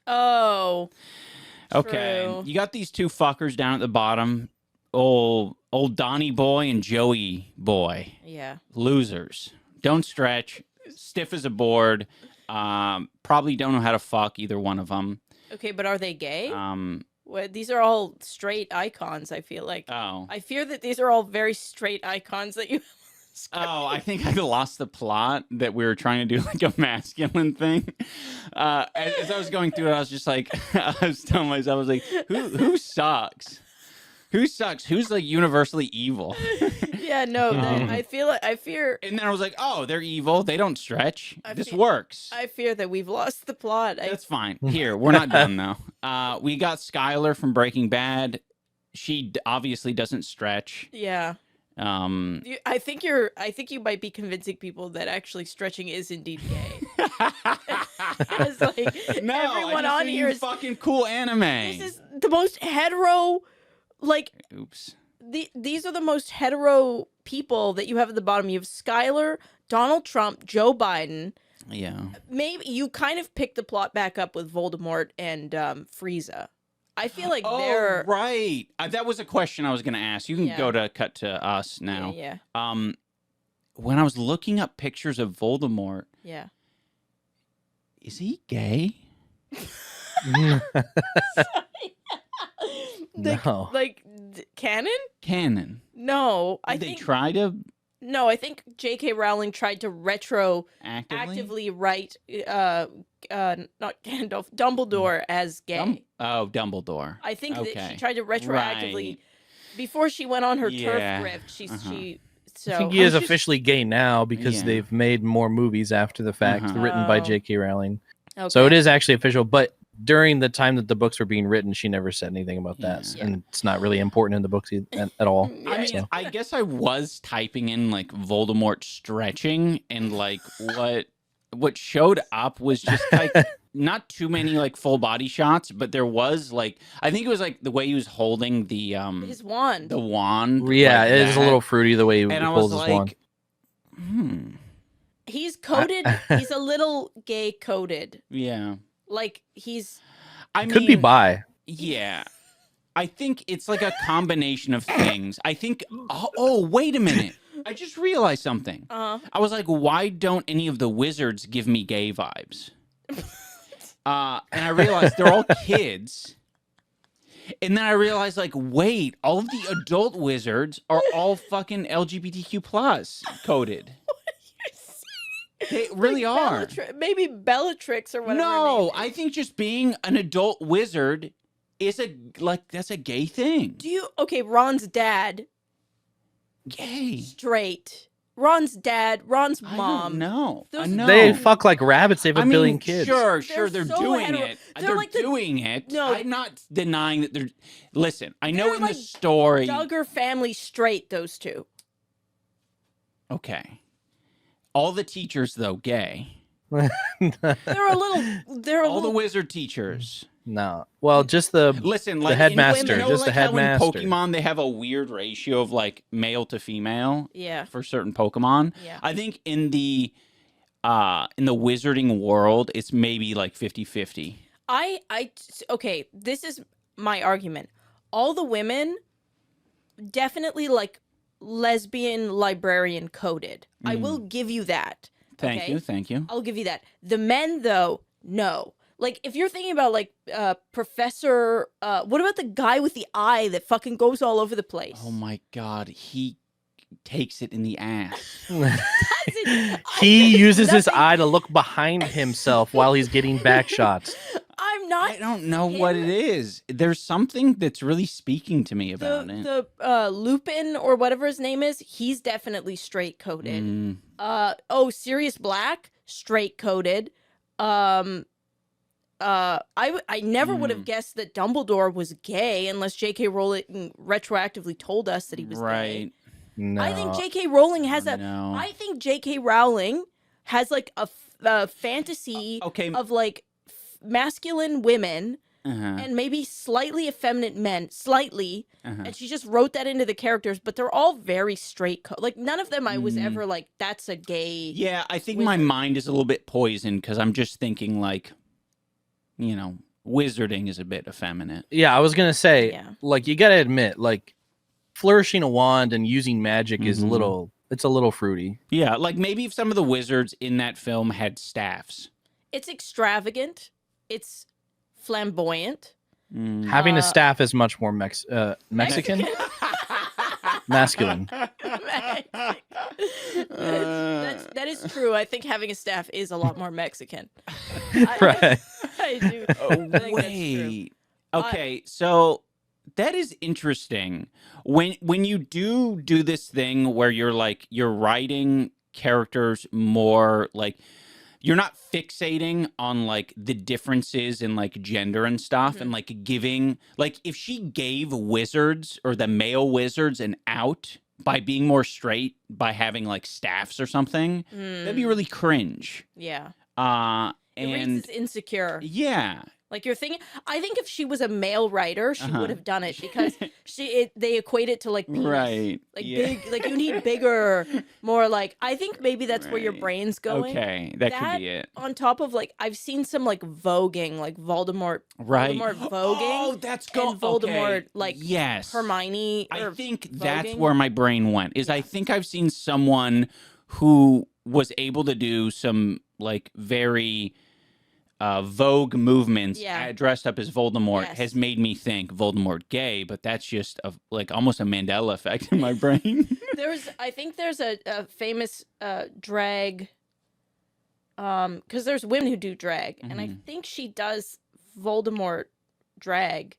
Oh. Okay. True. You got these two fuckers down at the bottom. Old Donnie boy and Joey boy. Yeah. Losers. Don't stretch. Stiff as a board. Probably don't know how to fuck either one of them. Okay, but are they gay? Oh, Well, these are all straight icons, I feel like. I fear that these are all very straight icons that you I think I lost the plot that we were trying to do like a masculine thing. As I was going through it, I was just like, I was telling myself, I was like, who sucks? Who sucks? Who's like universally evil? Yeah, no, I fear And then I was like, oh, they're evil. They don't stretch. This fe- works. I fear that we've lost the plot. That's fine. Here, we're not done though. We got Skylar from Breaking Bad. She obviously doesn't stretch. Yeah. I think you might be convincing people that actually stretching is indeed gay. It's like No, everyone I just on think here you is fucking cool anime. this is the most hetero, like Oops. these are the most hetero people that you have at the bottom. You have Skylar, Donald Trump, Joe Biden. Yeah. Maybe you kind of pick the plot back up with Voldemort and Frieza. I feel like they're right. That was a question I was going to ask. You can Yeah. go to cut to us now. Yeah, When I was looking up pictures of Voldemort, yeah. is he gay? No. Like canon? Canon. No, I Did they think try to no. I think J.K. Rowling tried to actively write not Gandalf, Dumbledore as gay. Dumbledore. I think that Okay. she tried to retroactively Right. before she went on her Yeah. turf grift. She I so think he is just- officially gay now because Yeah. they've made more movies after the fact, written by Oh. J.K. Rowling. okay. So it is actually official. But during the time that the books were being written, she never said anything about that, Yeah. and it's not really important in the books at all. I mean, So. I guess I was typing in like Voldemort stretching, and like what showed up was just like not too many like full body shots, but there was like I think it was like the way he was holding the his wand. The wand. Yeah, like it is a that. little fruity the way he And I holds was his wand. like, He's coded. He's a little gay coded. Yeah. Like he's. I Could be mean, bi. Yeah. I think it's like a combination of things. I think. Oh, wait a minute. I just realized something. I was like, why don't any of the wizards give me gay vibes? And I realized they're all kids. And then I realized, like, wait, all of the adult wizards are all fucking LGBTQ plus coded. They really are. Maybe Bellatrix or whatever. No, I think just being an adult wizard is that's a gay thing. Ron's dad. Gay. Straight. Ron's dad, Ron's mom. No, I know. They fuck like rabbits. They have a billion kids. Sure, They're so doing it. They're like doing it. No. I'm not denying that they're. Listen, I know They're in like the story. Duggar family straight, those two. Okay. All the teachers, though, gay. They're a little. All the wizard teachers. No. Well, just the Listen, the like headmaster, in, just the headmaster. How in Pokemon they have a weird ratio of like male to female. Yeah. For certain Pokemon. Yeah. I think in the wizarding world, it's maybe like 50-50. Okay, this is my argument. All the women definitely like lesbian librarian coded. I will give you that. Thank you. I'll give you that. The men though, no. Like if you're thinking about like Professor what about the guy with the eye that fucking goes all over the place? Oh my god, he takes it in the ass. He uses his eye to look behind himself while he's getting back shots. I don't know what it is. There's something that's really speaking to me about it. The Lupin or whatever his name is, he's definitely straight coded. Sirius Black, straight coded. I never would have guessed that Dumbledore was gay unless J.K. Rowling retroactively told us that he was gay. No. I think J.K. Rowling has I think J.K. Rowling has like a fantasy of like masculine women and maybe slightly effeminate men, and she just wrote that into the characters, but they're all very straight. Like none of them I was ever like, that's a gay. Yeah, I think wizard. my mind is a little bit poisoned because I'm just thinking like, wizarding is a bit effeminate. Yeah, I was gonna say, like, you gotta admit, like, flourishing a wand and using magic is it's a little fruity. Yeah, like maybe if some of the wizards in that film had staffs. It's extravagant. It's flamboyant. Having a staff is much more Mexican. Masculine. That is true. I think having a staff is a lot more Mexican. Right. I do. I think Wait. Okay, so that is interesting. When you do this thing where you're writing characters more like you're not fixating on like the differences in like gender and stuff and like giving like if she gave wizards or the male wizards an out by being more straight by having like staffs or something, that'd be really cringe. Yeah. And it raises insecure. Yeah. Like you're thinking, I think if she was a male writer, she would have done it because they equate it to like penis. Right, like big, like you need bigger, more like. I think maybe that's where your brain's going. Okay, that could be it. On top of like, I've seen some like voguing, like Voldemort, right? Voldemort voguing. Oh, that's good. Voldemort, like yes, Hermione. I think voguing. That's where my brain went. I think I've seen someone who was able to do some like very. Vogue movements dressed up as Voldemort has made me think Voldemort gay, but that's just like almost a Mandela effect in my brain. I think there's a famous drag, because there's women who do drag, and I think she does Voldemort drag.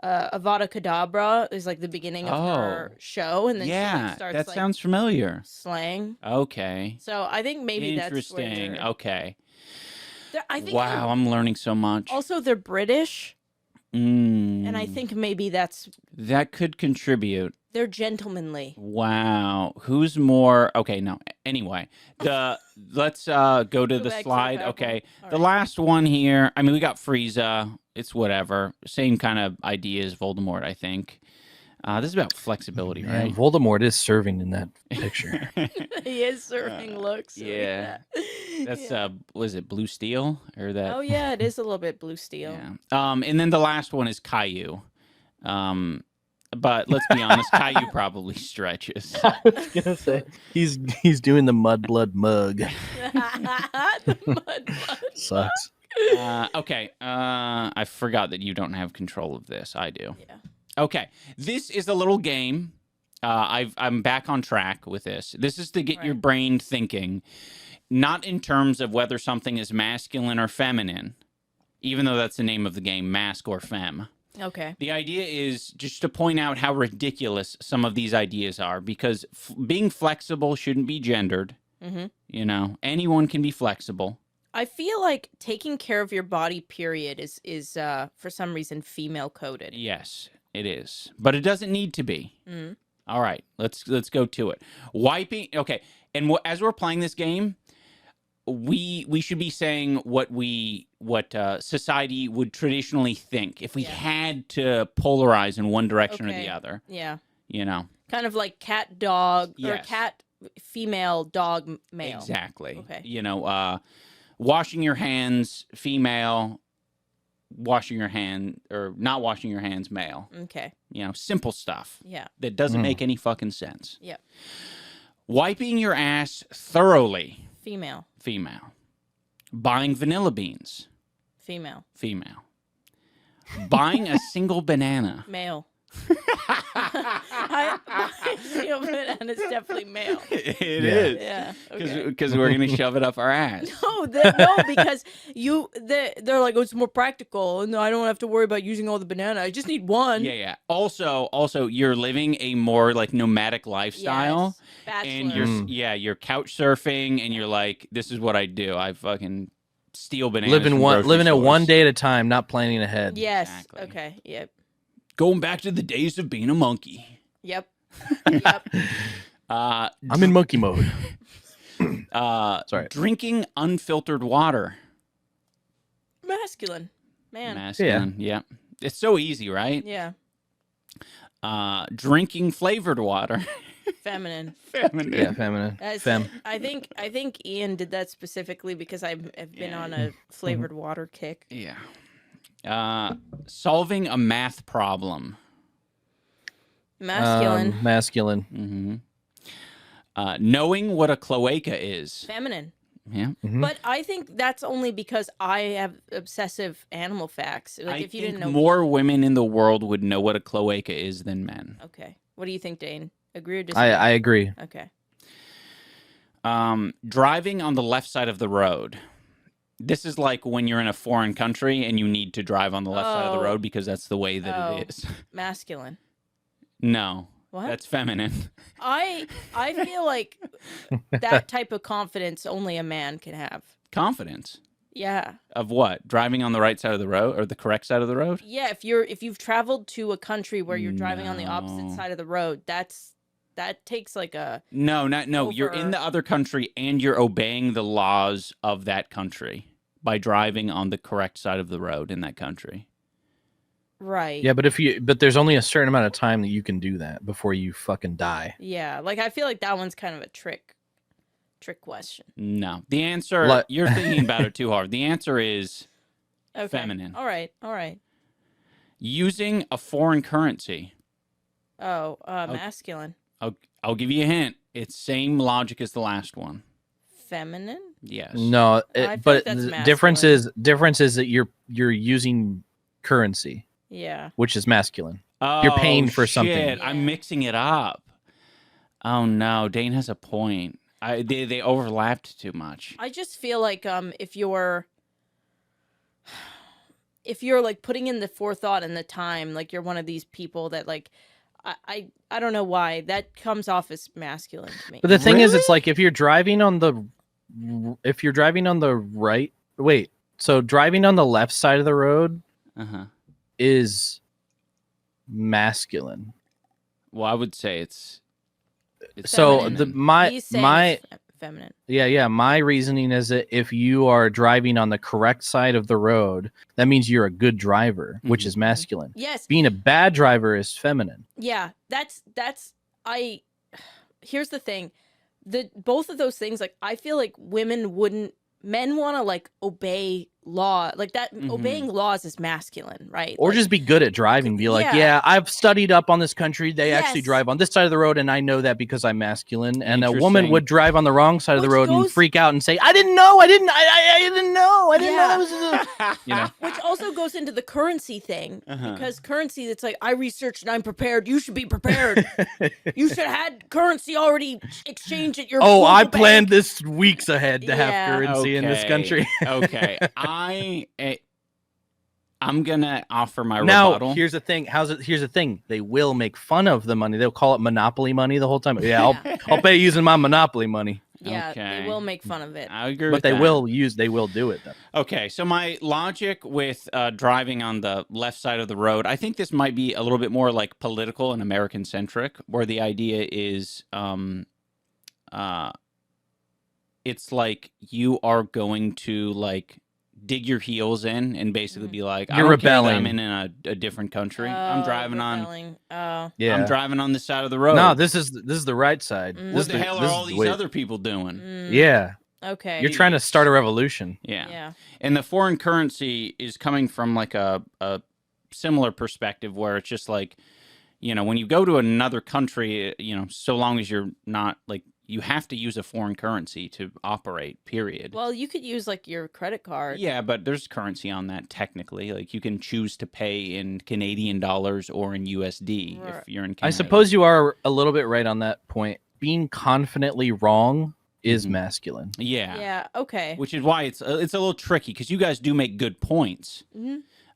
Avada Kedavra is like the beginning of her show, and then she starts that like, sounds familiar. Slang. Okay. So I think maybe interesting. That's okay. I think wow, I'm learning so much. Also, they're British, and I think maybe that could contribute. They're gentlemanly. Wow. Who's more? Okay, no. Anyway, let's go to the back to slide. the Okay. All The right. last one here. I mean, we got Frieza. It's whatever. Same kind of idea as Voldemort, I think. This is about flexibility, Yeah, right? Voldemort is serving in that picture. He is serving looks. So yeah. That's yeah. was it Blue Steel or that? Oh yeah, it is a little bit blue steel. Yeah. And then the last one is Caillou. But let's be honest, Caillou probably stretches. I was gonna say he's doing the mudblood mug. The mud. Sucks. Okay. I forgot that you don't have control of this. I do. Yeah. Okay. This is a little game. I'm back on track with this. This is to get your brain thinking, not in terms of whether something is masculine or feminine, even though that's the name of the game, mask or femme. Okay. The idea is just to point out how ridiculous some of these ideas are, because being flexible shouldn't be gendered. Mm-hmm. You know, anyone can be flexible. I feel like taking care of your body, period, is for some reason female coded. Yes, it is, but it doesn't need to be. Mm-hmm. All right, let's go to it. Wiping. Okay, and as we're playing this game, we should be saying what society would traditionally think if we had to polarize in one direction or the other. Yeah. You know, kind of like cat dog or Yes. cat female dog male. Exactly. Okay. You know, washing your hands female, washing your hand or not washing your hands male. Okay. You know, simple stuff Yeah. that doesn't make any fucking sense. Yep. Wiping your ass thoroughly. Female. Female. Buying vanilla beans. Female. Female. Buying a single banana. Male. And it's definitely male. It is. Yeah. Okay. Because we're going to shove it up our ass. No, because they're like, oh, it's more practical. No, I don't have to worry about using all the banana. I just need one. Yeah. Also, you're living a more like nomadic lifestyle. Yes. And Bachelor. you're couch surfing and you're like, this is what I do. I fucking steal bananas. Living it one day at a time, not planning ahead. Yes. Exactly. Okay. Yep. Going back to the days of being a monkey. Yep. Yep. I'm in monkey mode. Sorry. Drinking unfiltered water. Masculine. Man. Masculine. Yeah. It's so easy, right? Yeah. Drinking flavored water. Feminine. Feminine. Yeah, feminine. Fem. I think Ian did that specifically because I've been on a flavored water kick. Yeah. Solving a math problem. Masculine. Masculine. Mm-hmm. Knowing what a cloaca is. Feminine. Yeah. Mm-hmm. But I think that's only because I have obsessive animal facts. Like I if you think didn't know more women in the world would know what a cloaca is than men. Okay. What do you think, Dane? Agree or disagree? I agree. Okay. Driving on the left side of the road. This is like when you're in a foreign country and you need to drive on the left side of the road because that's the way that it is. Masculine. No. What? That's feminine. I feel like that type of confidence only a man can have. Confidence. Yeah. Of what? Driving on the right side of the road or the correct side of the road? Yeah, if you've traveled to a country where you're driving on the opposite No. side of the road, that takes like a No. You're in Over- the other country and you're obeying the laws of that country by driving on the correct side of the road in that country. right. Yeah, but there's only a certain amount of time that you can do that before you fucking die. Yeah, like I feel like that one's kind of a trick question. No. The answer, you're thinking about it too hard. The answer is Okay. feminine. All right. Using a foreign currency. Oh, masculine. I'll give you a hint. It's same logic as the last one. Feminine? Yes. No, I feel but like that's the difference is that you're using currency, Yeah. which is masculine. Oh, You're paying for something. shit. I'm mixing it up. Oh no, Dane has a point. They overlapped too much. I just feel like if you're like putting in the forethought and the time, like you're one of these people that like I don't know why that comes off as masculine to me. But the thing is, it's Really? like if you're driving on the right, so driving on the left side of the road Uh-huh. is masculine. Well, I would say it's So feminine. He's saying it's feminine. Yeah. My reasoning is that if you are driving on the correct side of the road, that means you're a good driver, which is masculine. Yes. Being a bad driver is feminine. Yeah, here's the thing. Both of those things, like, I feel like men want to like obey law, like that. Obeying laws is masculine, right? Or like, just be good at driving. Be like, yeah, I've studied up on this country. They actually Yes. drive on this side of the road, and I know that because I'm masculine. And a woman would drive on the wrong side of the Which road and goes- freak out and say, I didn't know. I didn't know that was you know. Which also goes into the currency thing, because currency, it's like, I researched and I'm prepared. You should be prepared. You should have had currency already exchanged at your Oh, I local planned bank. this weeks ahead to have currency in this country. Okay. I'm gonna offer my Now, rebuttal. here's the thing. Here's the thing. They will make fun of the money. They'll call it monopoly money the whole time. Yeah, I'll pay using my monopoly money. Yeah, Okay. they will make fun of it. I agree But with they that. will do it though. Okay, so my logic with driving on the left side of the road, I think this might be a little bit more like political and American centric, where the idea is, it's like you are going to like dig your heels in and basically be like, You're rebelling. I'm in a different country. I'm driving on. Yeah. I'm driving on this side of the road. No, this is the right side. What the hell are all these other people doing? Yeah. Okay. You're trying to start a revolution. Yeah. And the foreign currency is coming from like a similar perspective where it's just like, you know, when you go to another country, you know, so long as you're not like, you have to use a foreign currency to operate, period. Well, you could use like your credit card. Yeah, but there's currency on that technically. Like you can choose to pay in Canadian dollars or in USD if you're in Canada. I suppose you are a little bit right on that point. Being confidently wrong is masculine. Yeah. Yeah. Okay. Which is why it's a little tricky because you guys do make good points.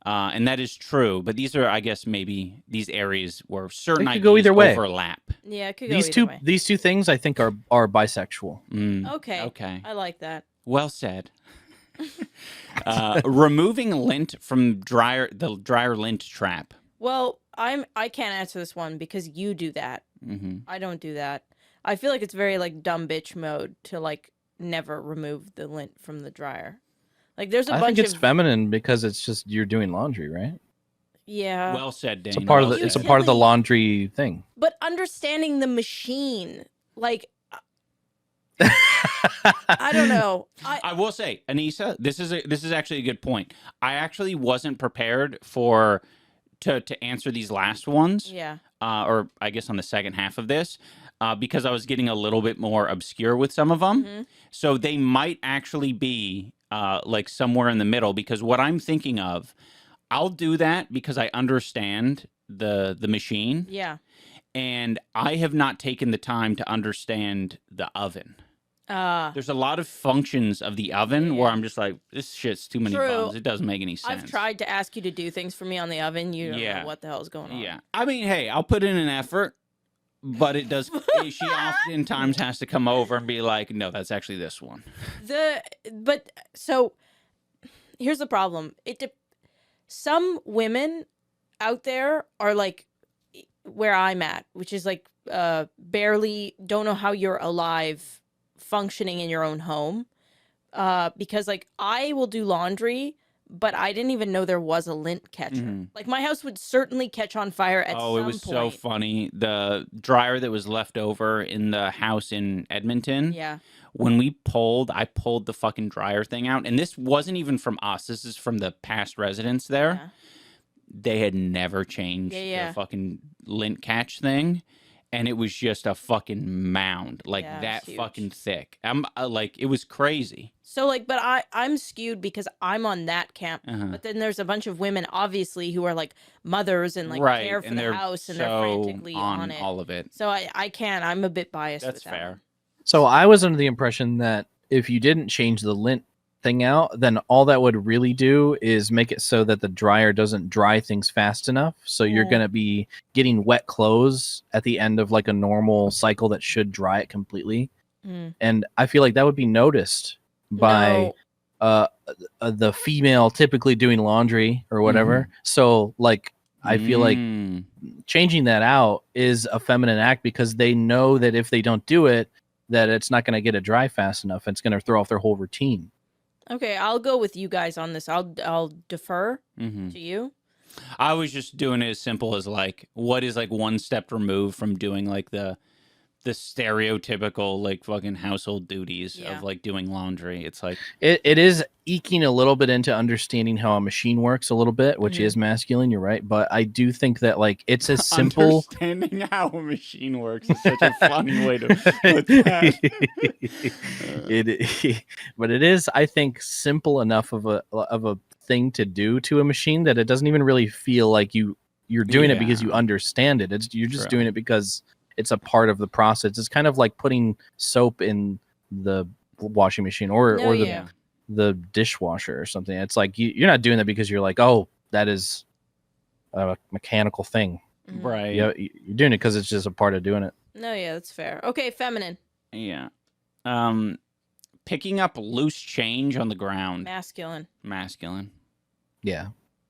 And that is true, but these are, I guess, maybe these areas where certain It could go ideas either way. overlap. Yeah, it could go either way. These two things I think are bisexual. Okay. Okay. I like that. Well said. Removing lint from the dryer lint trap. Well, I can't answer this one because you do that. I don't do that. I feel like it's very like dumb bitch mode to like never remove the lint from the dryer. Like there's a bunch think it's feminine because it's just you're doing laundry, right? Yeah. Well said, Dane. It's a part of the Well said. part of the laundry thing. But understanding the machine, like I don't know. I will say, Anissa, this is actually a good point. I actually wasn't prepared to answer these last ones. Yeah. Or I guess on the second half of this. Because I was getting a little bit more obscure with some of them. So they might actually be like somewhere in the middle, because what I'm thinking of, I'll do that because I understand the machine. Yeah. And I have not taken the time to understand the oven. There's a lot of functions of the oven where I'm just like, this shit's too many buttons. It doesn't make any sense. I've tried to ask you to do things for me on the oven. You don't know what the hell's going on. Yeah. I mean, hey, I'll put in an effort. But it does. She oftentimes has to come over and be like, "No, that's actually this one." So here's the problem. Some women out there are like where I'm at, which is like barely don't know how you're alive, functioning in your own home, because like I will do laundry. But I didn't even know there was a lint catcher. Like my house would certainly catch on fire at some point. Oh, it was so funny. The dryer that was left over in the house in Edmonton. Yeah. When I pulled the fucking dryer thing out. And this wasn't even from us. This is from the past residents there. Yeah. They had never changed the fucking lint catch thing. And it was just a fucking mound, like that fucking thick. Like, it was crazy. So like, but I'm skewed because I'm on that camp. But then there's a bunch of women, obviously, who are like mothers and like care for the house, and they're frantically on it. All of it. So I can't. I'm a bit biased. That's with that fair. one. So I was under the impression that if you didn't change the lint thing out, then all that would really do is make it so that the dryer doesn't dry things fast enough. So you're going to be getting wet clothes at the end of like a normal cycle that should dry it completely. And I feel like that would be noticed by the female typically doing laundry or whatever. So like I feel like changing that out is a feminine act because they know that if they don't do it, that it's not going to get it dry fast enough. It's going to throw off their whole routine. Okay, I'll go with you guys on this. I'll defer to you. I was just doing it as simple as like, what is like one step removed from doing like the stereotypical like fucking household duties of like doing laundry. It's like it is eking a little bit into understanding how a machine works a little bit, which is masculine. You're right, but I do think that like it's as simple. Understanding how a machine works is such a funny way to put that. But it is, I think, simple enough of a thing to do to a machine that it doesn't even really feel like you're doing it because you understand it. You're just doing it because it's a part of the process. It's kind of like putting soap in the washing machine or the dishwasher or something. It's like you're not doing that because you're like, oh, that is a mechanical thing. Right. Yeah, you're doing it because it's just a part of doing it. No, yeah, that's fair. Okay, feminine. Yeah. Picking up loose change on the ground. Masculine. Yeah.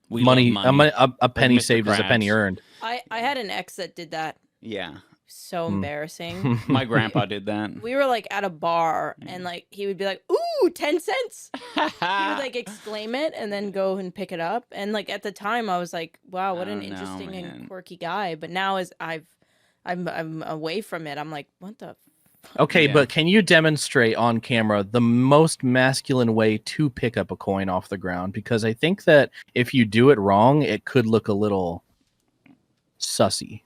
We money. love money. A penny Mr. saved is a penny Krabs. earned. I had an ex that did that. Yeah. So embarrassing. My grandpa did that. We were like at a bar and like he would be like, "Ooh, 10 cents." He would like exclaim it and then go and pick it up. And like at the time I was like, "Wow, what an interesting and quirky guy." But now as I'm away from it, I'm like, "What the Okay, but can you demonstrate on camera the most masculine way to pick up a coin off the ground? Because I think that if you do it wrong, it could look a little sussy.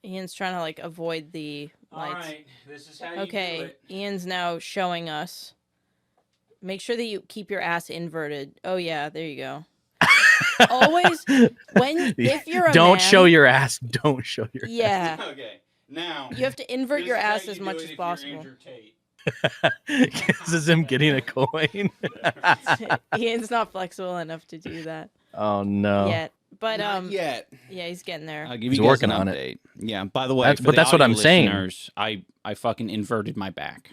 Ian's trying to like avoid the lights. All right, this is how you do it. Ian's now showing us. Make sure that you keep your ass inverted. Oh yeah, there you go. Always if you're a don't man, show your ass. Don't show your ass. Okay. Now you have to invert your ass as much as possible. This is him getting a coin. Ian's not flexible enough to do that. Oh no. Yet. But Not yet. Yeah, he's getting there. I'll give you He's guys working an on update. it. Yeah. By the way, that's what I'm saying. I fucking inverted my back.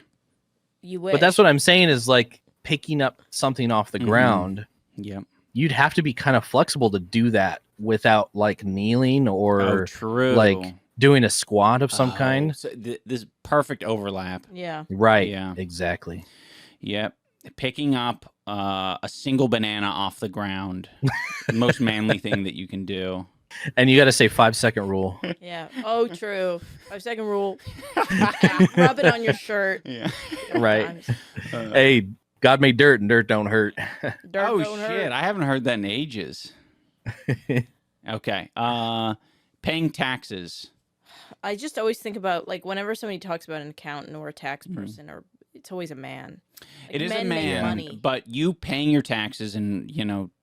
You wish. But that's what I'm saying is like picking up something off the ground. Yep. You'd have to be kind of flexible to do that without like kneeling or like doing a squat of some kind. So this perfect overlap. Yeah. Right. Yeah. Exactly. Yep. Picking up a single banana off the ground, the most manly thing that you can do. And you got to say 5-second rule. Yeah. Oh, true. 5-second rule. Rub it on your shirt. Yeah. Right. Hey, God made dirt and dirt don't hurt. Dirt Oh don't shit! hurt. I haven't heard that in ages. Okay. Paying taxes. I just always think about like whenever somebody talks about an accountant or a tax person, or it's always a man. Like, It is men a make man, money. but you paying your taxes and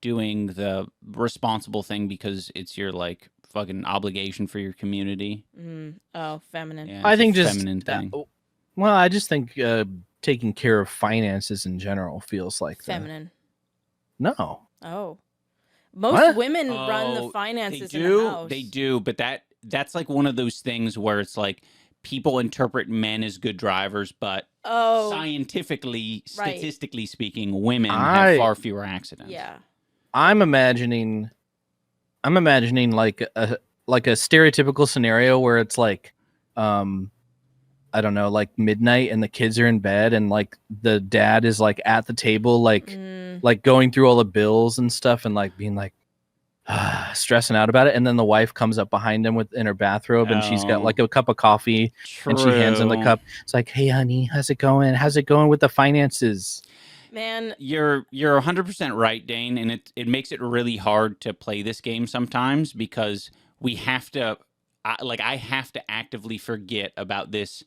doing the responsible thing because it's your like fucking obligation for your community. Oh, feminine. Yeah, I it's think a just feminine thing. Well, I just think taking care of finances in general feels like Feminine. No. Oh. Most What? women run the finances They in do. the house. They do, but that's like one of those things where it's like people interpret men as good drivers, but scientifically, statistically speaking, women have far fewer accidents. Yeah. I'm imagining like a stereotypical scenario where it's like I don't know, like midnight and the kids are in bed and like the dad is like at the table like going through all the bills and stuff and like being like stressing out about it, and then the wife comes up behind him in her bathrobe and she's got like a cup of coffee and she hands him the cup. It's like, hey honey, how's it going with the finances? Man, you're 100% right, Dane, and it makes it really hard to play this game sometimes because we have to I have to actively forget about this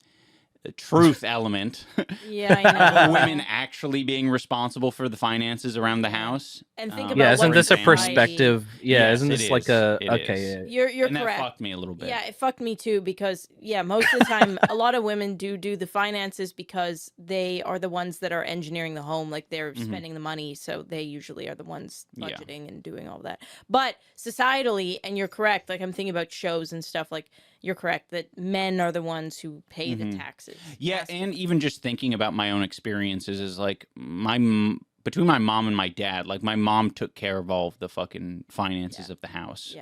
truth element. Yeah, I know. Women actually being responsible for the finances around the house. And think about isn't this a family. perspective? Yeah, Yes, isn't it this like is. a okay? You're and correct. That fucked me a little bit. Yeah, it fucked me too because most of the time a lot of women do the finances because they are the ones that are engineering the home, like they're spending the money, so they usually are the ones budgeting and doing all that. But societally, and you're correct, like I'm thinking about shows and stuff, like you're correct that men are the ones who pay the taxes. Yeah, and even just thinking about my own experiences is like between my mom and my dad, like my mom took care of all of the fucking finances of the house,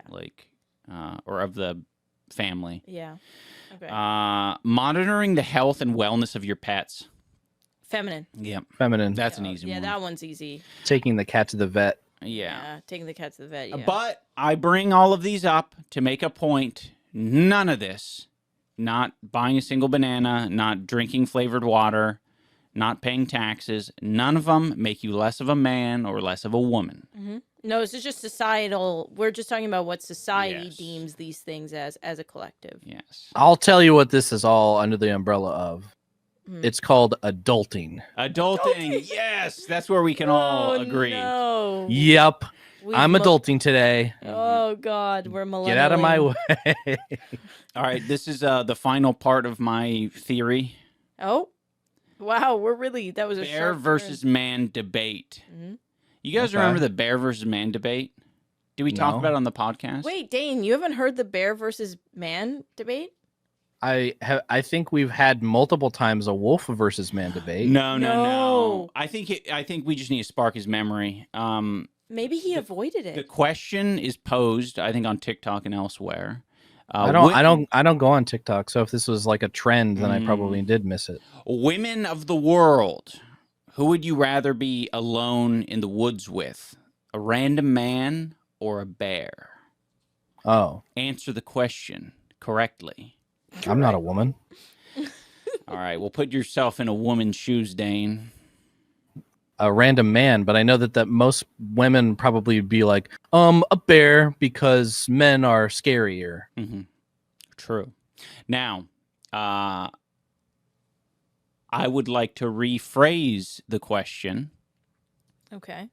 or of the family. Yeah. Okay. Monitoring the health and wellness of your pets. Feminine. Yeah. Feminine. That's an easy one. Yeah, that one's easy. Taking the cat to the vet. Yeah. Taking the cat to the vet. Yeah. But I bring all of these up to make a point. None of this, not buying a single banana, not drinking flavored water, not paying taxes, none of them make you less of a man or less of a woman. Mm-hmm. No, this is just societal. We're just talking about what society deems these things as a collective. Yes. I'll tell you what this is all under the umbrella of. It's called adulting. Adulting. Yes. That's where we can all agree. No. Yep. I'm adulting today. Oh, God. We're millennials. Get out of my way. All right. This is the final part of my theory. Oh. Wow. That was a bear versus man debate. Mm-hmm. You guys remember the bear versus man debate? Did we talk about it on the podcast? Wait, Dane, you haven't heard the bear versus man debate? I think we've had multiple times a wolf versus man debate. No. I think we just need to spark his memory. Maybe he avoided it. The question is posed, I think, on TikTok and elsewhere. I don't go on TikTok, so if this was like a trend, then I probably did miss it. Women of the world, who would you rather be alone in the woods with? A random man or a bear? Oh. Answer the question correctly. I'm not a woman. All right, well, put yourself in a woman's shoes, Dane. A random man, but I know that most women probably be like, a bear because men are scarier. Mm-hmm. True. Now, I would like to rephrase the question. Okay.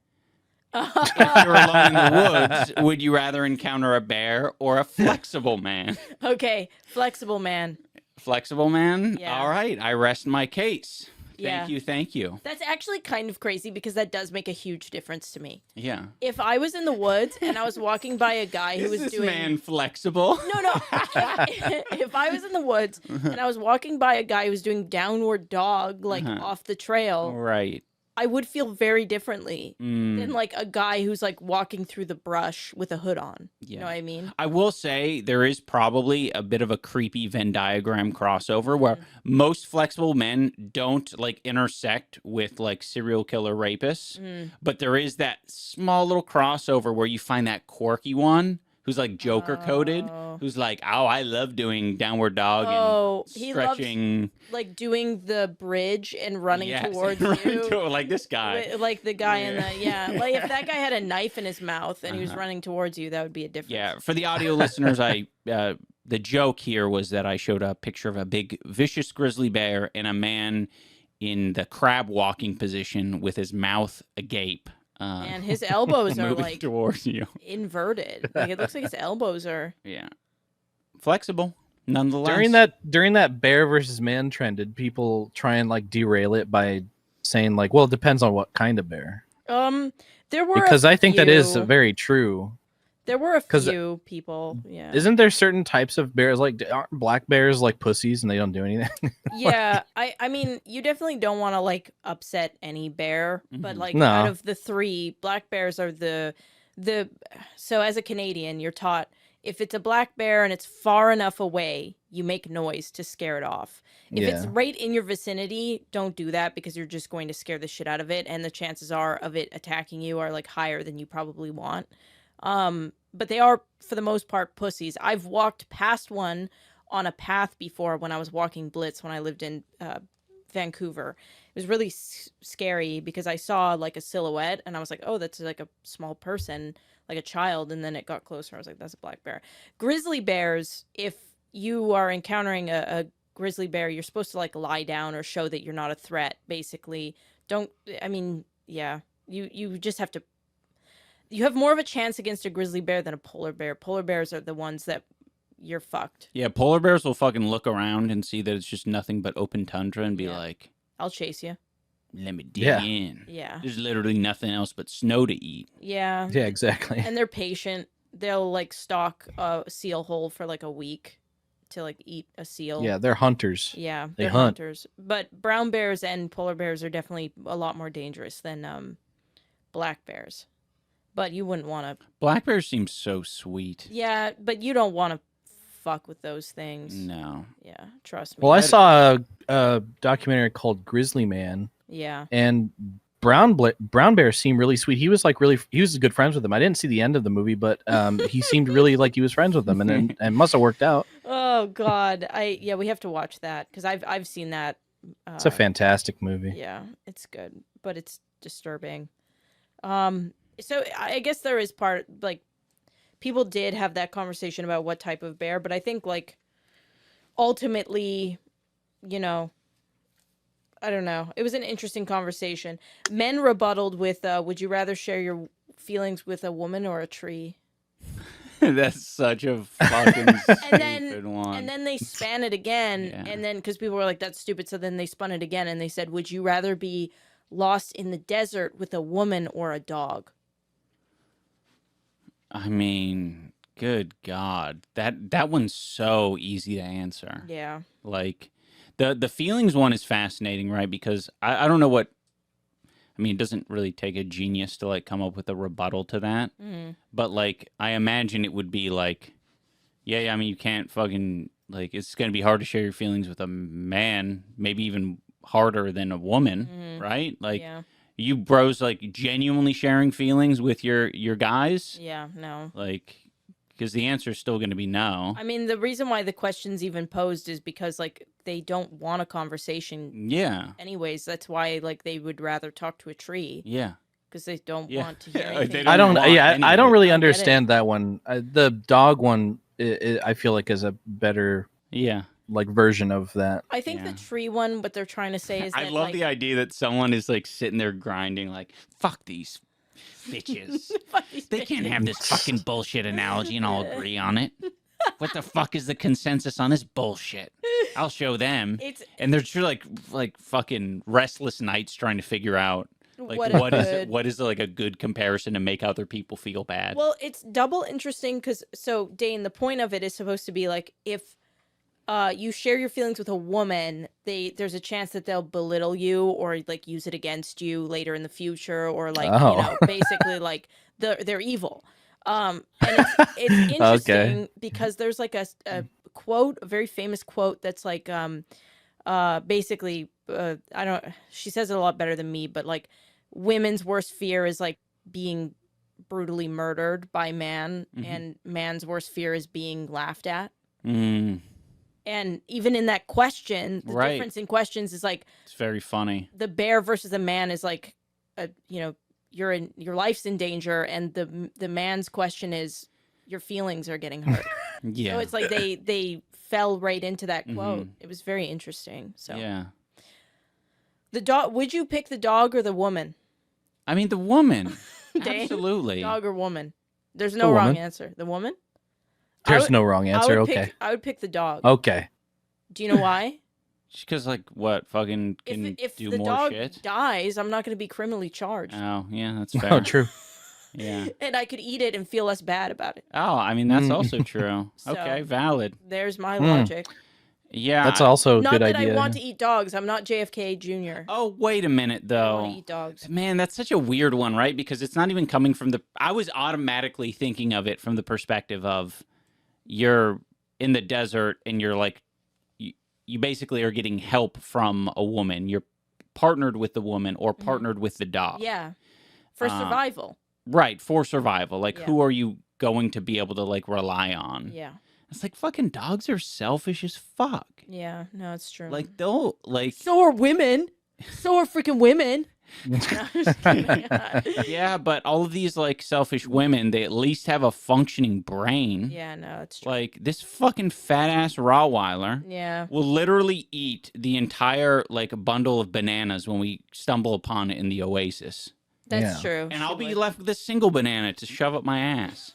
If you're alone in the woods, would you rather encounter a bear or a flexible man? Okay, flexible man. Flexible man? Yeah. All right, I rest my case. Thank you. That's actually kind of crazy because that does make a huge difference to me. Yeah. If I was in the woods and I was walking by a guy who was doing... Is this man flexible? No. If I was in the woods and I was walking by a guy who was doing downward dog, like off the trail... Right. I would feel very differently than like a guy who's like walking through the brush with a hood on. Yeah. You know what I mean? I will say there is probably a bit of a creepy Venn diagram crossover where most flexible men don't like intersect with like serial killer rapists, but there is that small little crossover where you find that quirky one who's like Joker coded, who's like, oh, I love doing downward dog and stretching. He loves, like doing the bridge and running towards you. Like this guy. Like the guy in the, like if that guy had a knife in his mouth and he was running towards you, that would be a difference. Yeah, for the audio listeners, the joke here was that I showed a picture of a big vicious grizzly bear and a man in the crab walking position with his mouth agape. And his elbows are like towards you, inverted. Like it looks like his elbows are flexible. Nonetheless, during that bear versus man trend, did people try and like derail it by saying like, well, it depends on what kind of bear? There were because I think that is very true. There were a few people. Yeah. Isn't there certain types of bears like aren't black bears like pussies and they don't do anything? Yeah, I mean, you definitely don't want to like upset any bear, but like out of the three, black bears are the so as a Canadian, you're taught if it's a black bear and it's far enough away, you make noise to scare it off. If it's right in your vicinity, don't do that because you're just going to scare the shit out of it, and the chances are of it attacking you are like higher than you probably want. But they are, for the most part, pussies. I've walked past one on a path before when I was walking Blitz when I lived in Vancouver. It was really scary because I saw like a silhouette and I was like, oh, that's like a small person, like a child. And then it got closer. I was like, that's a black bear. Grizzly bears, if you are encountering a grizzly bear, you're supposed to like lie down or show that you're not a threat, basically. You just have to. You have more of a chance against a grizzly bear than a polar bear. Polar bears are the ones that you're fucked. Yeah, polar bears will fucking look around and see that it's just nothing but open tundra and be like, I'll chase you. Let me dig in. Yeah. There's literally nothing else but snow to eat. Yeah. Yeah, exactly. And they're patient. They'll like stalk a seal hole for like a week to like eat a seal. Yeah, they're hunters. Yeah, they they're hunt. hunters. But brown bears and polar bears are definitely a lot more dangerous than black bears. But you wouldn't want to. Black bears seem so sweet. Yeah, but you don't want to fuck with those things. No. Yeah, trust me. Well, I saw a documentary called Grizzly Man. Yeah. And brown bear seemed really sweet. He was good friends with them. I didn't see the end of the movie, but he seemed really like he was friends with them, and it must have worked out. Oh God, we have to watch that because I've seen that. It's a fantastic movie. Yeah, it's good, but it's disturbing. So I guess there is part like people did have that conversation about what type of bear, but I think like ultimately, you know, I don't know. It was an interesting conversation. Men rebutted with, would you rather share your feelings with a woman or a tree? That's such a fucking stupid one. And then they span it again, and then because people were like, "That's stupid," so then they spun it again, and they said, "Would you rather be lost in the desert with a woman or a dog?" I mean, good God, that one's so easy to answer. Yeah. Like, the feelings one is fascinating, right? Because I don't know what. I mean, it doesn't really take a genius to like come up with a rebuttal to that. Mm. But like, I imagine it would be like, yeah. I mean, you can't fucking like. It's gonna be hard to share your feelings with a man, maybe even harder than a woman, right? Like, you bros like genuinely sharing feelings with your guys. Yeah, no. Like, because the answer is still gonna be no. I mean, the reason why the question's even posed is because like they don't want a conversation. Yeah. Anyways, that's why like they would rather talk to a tree. Yeah. Because they don't want to hear anything. I don't really understand that one. The dog one, I feel like is a better like version of that. I think the tree one, what they're trying to say is I that, love like, the idea that someone is like sitting there grinding, like, fuck these bitches. They can't have this fucking bullshit analogy and all agree on it. What the fuck is the consensus on this bullshit? I'll show them. And they're just like fucking restless nights trying to figure out like what is like a good comparison to make other people feel bad. Well, it's double interesting because Dane, the point of it is supposed to be like if you share your feelings with a woman, there's a chance that they'll belittle you or like use it against you later in the future, or like you know, basically like they're evil. And it's interesting because there's like a quote, a very famous quote that's like basically she says it a lot better than me, but like women's worst fear is like being brutally murdered by man, and man's worst fear is being laughed at. And even in that question, the difference in questions is like it's very funny. The bear versus the man is like you know, your life's in danger, and the man's question is your feelings are getting hurt. So it's like they fell right into that quote. It was very interesting. So the dog. Would you pick the dog or the woman? I mean, the woman. Absolutely. Dog or woman? There's no wrong answer. The woman. There's no wrong answer. I would pick the dog. Okay. Do you know why? Because like what fucking can if do the more dog shit. Dies, I'm not going to be criminally charged. Oh yeah, that's fair. Oh, true. Yeah. And I could eat it and feel less bad about it. Oh, I mean that's also true. So, okay, valid. There's my logic. Yeah, that's also a good idea. Not that I want to eat dogs. I'm not JFK Jr. Oh, wait a minute though. I want to eat dogs. Man, that's such a weird one, right? Because it's not even coming from the. I was automatically thinking of it from the perspective of you're in the desert and you're like. You basically are getting help from a woman. You're partnered with the woman or partnered with the dog. Yeah. For survival. Right. For survival. Like, who are you going to be able to, like, rely on? Yeah. It's like fucking dogs are selfish as fuck. Yeah. No, it's true. Like, they'll, like... So are women. So are freaking women. Yeah, but all of these like selfish women, they at least have a functioning brain. Yeah, no, it's true. Like this fucking fat ass Rottweiler will literally eat the entire like bundle of bananas when we stumble upon it in the oasis. That's true. And I'll be left with a single banana to shove up my ass.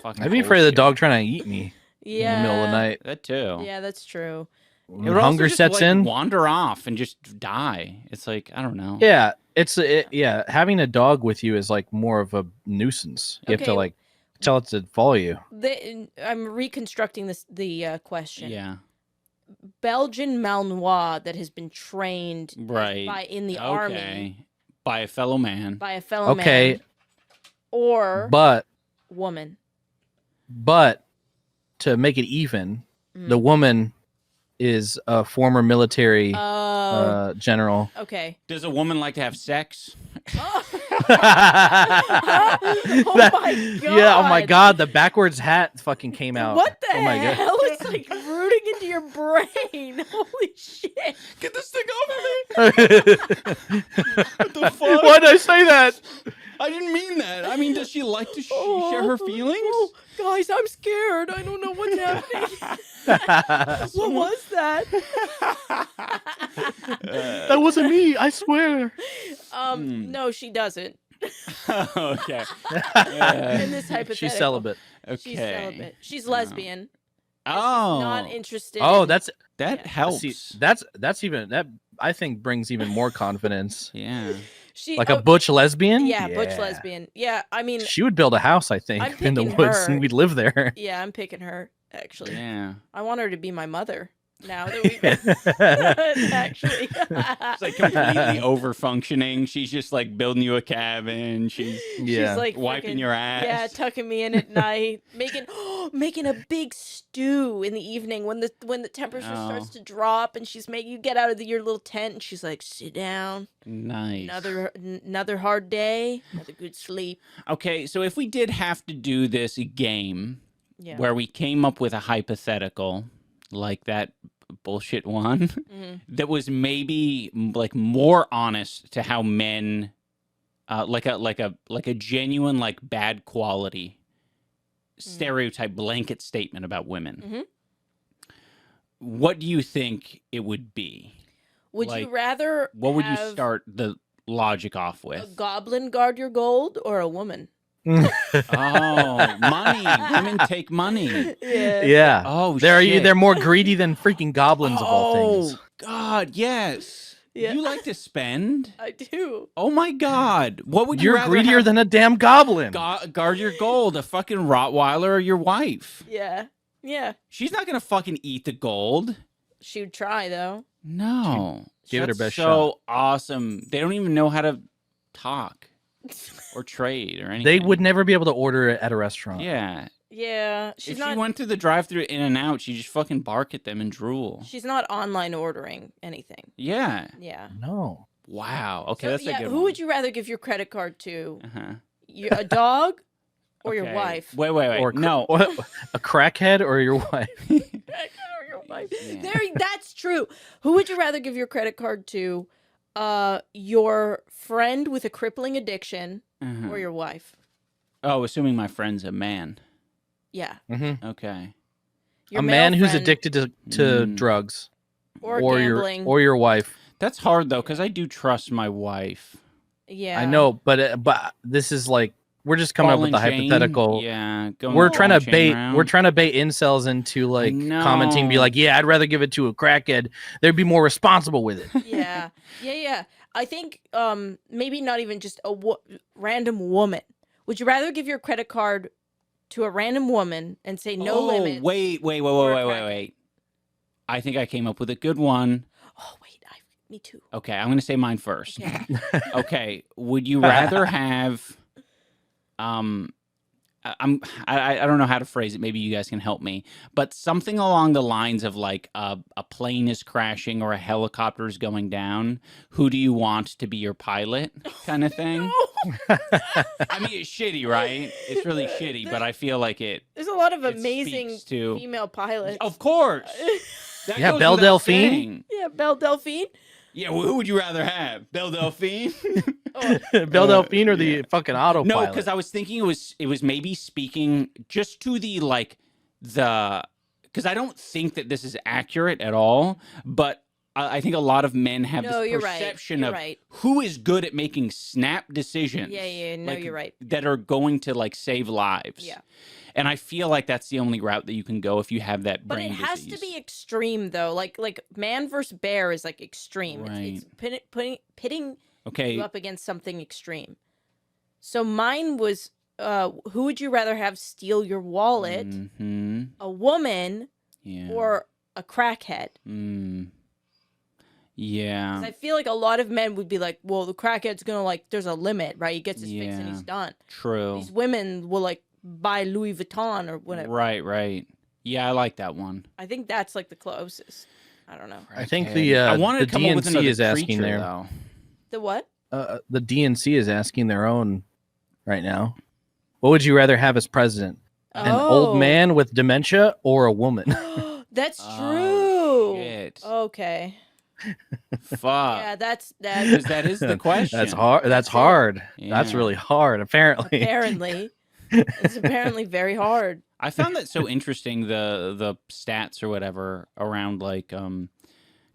I'd be afraid of the dog trying to eat me in the middle of the night. That too. Yeah, that's true. When hunger sets in, wander off and just die. It's like I don't know. Yeah, having a dog with you is like more of a nuisance. You have to like tell it to follow you. I'm reconstructing the question. Yeah. Belgian Malinois that has been trained in the army. By a fellow man. By a fellow Okay. man. Or But woman. to make it even, the woman is a former military general. Okay. Does a woman like to have sex? Oh my god. Yeah, oh my god, the backwards hat fucking came out. What the oh my god. hell? It's like rooting into your brain. Holy shit. Get this thing off of me! What the fuck? Why did I say that? I didn't mean that. I mean, does she like to Oh, share her feelings? Oh, guys, I'm scared. I don't know what's happening. What was that? That wasn't me, I swear. No, she doesn't. Okay. In this hypothetical. She's celibate. Okay. She's celibate. She's lesbian. Oh. Not interested. Oh, in- that helps. see, that's even that I think brings even more confidence. Yeah. she Like a butch lesbian? Yeah, butch lesbian. Yeah, I mean, She would build a house, I think, I'm in the picking woods, her. and we'd live there. yeah, I'm picking her actually. Yeah. I want her to be my mother. Now that we actually, It's like completely over-functioning. She's just like building you a cabin. She's Yeah. she's like wiping freaking- your ass. Yeah, tucking me in at night, making a big stew in the evening when the temperature Oh. starts to drop, and she's making you get out of your little tent, and she's like, sit down. Nice. Another hard day, another good sleep. Okay, so if we did have to do this game Yeah. where we came up with a hypothetical like that bullshit one Mhm. that was maybe like more honest to how men like a genuine like bad quality stereotype blanket statement about women. Mhm. What do you think it would be? Would Like, you rather What would you have start the logic off a with? goblin guard your gold or a woman? Oh, money. Women take money. Yeah. Yeah. Oh, they're shit. they're more greedy than freaking goblins of all things. Oh, God, yes. Yeah. You like to spend? I do. Oh, my God. What would you You're rather greedier have? than a damn goblin. Guard your gold, a fucking Rottweiler or your wife. Yeah. Yeah. She's not going to fucking eat the gold. She would try though. No. Give it her That's best so awesome. They don't even know how to talk or trade or anything. They would never be able to order it at a restaurant. Yeah. Yeah. She's If not. she went through the drive-thru in and out, she'd just fucking bark at them and drool. She's not online ordering anything. Yeah. Yeah. No. Wow. Okay, So, that's yeah, a good who one. would you rather give your credit card to? Uh-huh. A dog or your Okay. wife? Wait. Or No. what? A crackhead or your wife? Or your wife. Yeah. That's true. Who would you rather give your credit card to? Your friend with a crippling addiction Uh-huh. or your wife? Oh, assuming my friend's a man. Yeah. Mm-hmm. Okay. Your A male man who's friend addicted to Mm. drugs, or or gambling. your wife. That's hard though, because I do trust my wife. Yeah. I know, but this is like we're just coming up with the Ball and chain? hypothetical. Yeah. We're trying to ball and chain bait. round. We're trying to bait incels into like commenting, be know. like, "Yeah, I'd rather give it to a crackhead. They'd be more responsible with it." Yeah. Yeah. I think maybe not even just a random woman. Would you rather give your credit card to a random woman and say no limits? Wait. or a crackhead? I think I came up with a good one. Oh wait, me too. Okay, I'm gonna say mine first. Okay. Okay. Would you rather have I don't know how to phrase it. Maybe you guys can help me. But something along the lines of like a plane is crashing or a helicopter is going down. Who do you want to be your pilot? Kind of thing. I mean, it's shitty, right? It's really shitty, but I feel like it. There's a lot of It amazing speaks to- female pilots. Of course. That Yeah, goes Belle without Delphine. saying. Yeah, Belle Delphine. Yeah, well, who would you rather have? Belle Delphine? Belle Delphine or the fucking autopilot? No, because I was thinking it was maybe speaking just to the because I don't think that this is accurate at all, but I think a lot of men have No, this you're right. perception You're of right. who is good at making snap decisions. Yeah. No, like, you're right. That are going to like save lives. Yeah. And I feel like that's the only route that you can go if you have that But brain it has disease. to be extreme though. Like man versus bear is like extreme. It's pitting Okay. you up against something extreme. So mine was who would you rather have steal your wallet? Mhm. A woman Yeah. or a crackhead? Yeah. 'Cause I feel like a lot of men would be like, well, the crackhead's gonna like, there's a limit, right? He gets his fix and he's done. True. These women will like buy Louis Vuitton or whatever. Right. Yeah, I like that one. I think that's like the closest. I don't know. I think I wanted the to come up with DNC another is asking creature, there. though. The what? The DNC is asking their own right now. What would you rather have as president? An old man with dementia or a woman? That's Oh, true. shit. Okay. Fuck. Yeah, that's Because that is the question. That's hard. That's hard. That's Yeah. really hard. Apparently. apparently. It's apparently very hard. I found that so interesting, the stats or whatever around like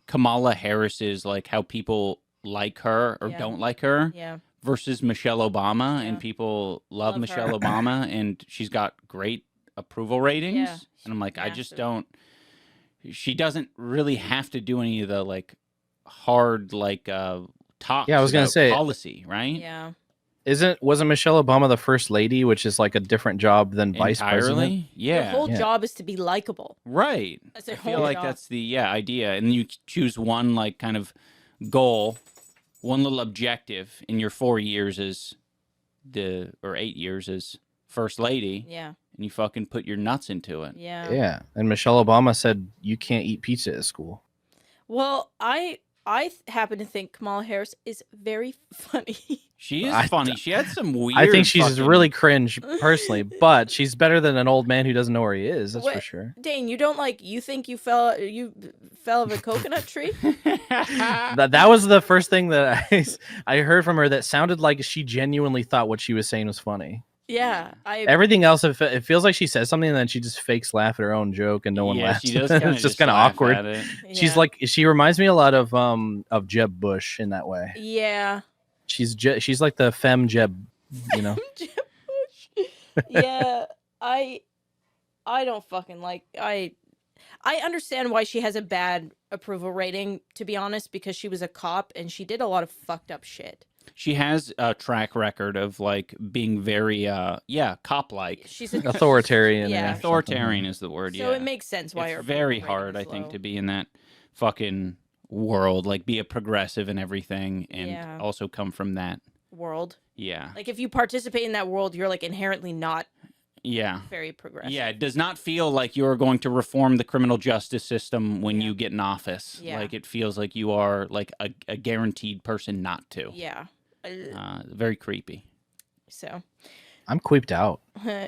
Kamala Harris's, like how people like her or Yeah. don't like her Yeah. versus Michelle Obama, Yeah. and people love Love Michelle her. Obama, and she's got great approval ratings. Yeah. And I'm like, I just Massive. don't. She doesn't really have to do any of the like hard like talks. Yeah, I was gonna about say- policy, right? Yeah. Wasn't Michelle Obama the first lady, which is like a different job than vice president? Entirely. Yeah. Your whole Yeah. job is to be likable. Right. That's I their feel whole like job. that's the idea, and you choose one like kind of goal, one little objective in your 4 years as 8 years as first lady, Yeah. and you fucking put your nuts into it. Yeah. Yeah. And Michelle Obama said you can't eat pizza at school. Well, I happen to think Kamala Harris is very funny. She is I- funny. She had some weird. I think she's fucking- really cringe personally, but she's better than an old man who doesn't know where he is. That's for What- sure. Dane, you don't like you think you fell of a coconut tree? That was the first thing that I heard from her that sounded like she genuinely thought what she was saying was funny. Yeah. Everything else, it feels like she says something and then she just fakes laugh at her own joke and no one yeah, laughs. she does. Kinda It's just kind of laugh awkward. at it. She's yeah. like she reminds me a lot of Jeb Bush in that way. Yeah. She's like the femme Jeb, you know. Yeah. I don't fucking like I understand why she has a bad approval rating, to be honest, because she was a cop and she did a lot of fucked up shit. She has a track record of like being very cop-like. She's a Authoritarian. Yeah. or something. Authoritarian is the word. So yeah. it makes sense why It's her very approval hard, I rating is think, low. to be in that fucking world, like be a progressive and everything, and Yeah. also come from that. world. Yeah, Like if you participate in that world, you're like inherently not yeah, very progressive. yeah. It does not feel like you're going to reform the criminal justice system when Yeah. you get in office. Yeah. Like it feels like you are like a guaranteed person not to. Yeah. Very creepy. So I'm queeped out.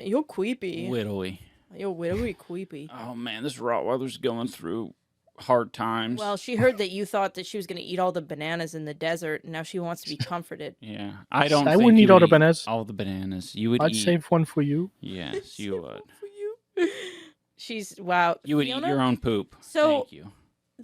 you're creepy. Widowy. You're very creepy. Oh man, this Rottweiler's going through hard times. Well, she heard that you thought that she was going to eat all the bananas in the desert, and now she wants to be comforted. yeah, I don't. I think wouldn't you eat all would the bananas. All the bananas. You would I'd eat. save one for you. Yes, you would. For you. She's wow. You would Fiona? eat your own poop. So- Thank you.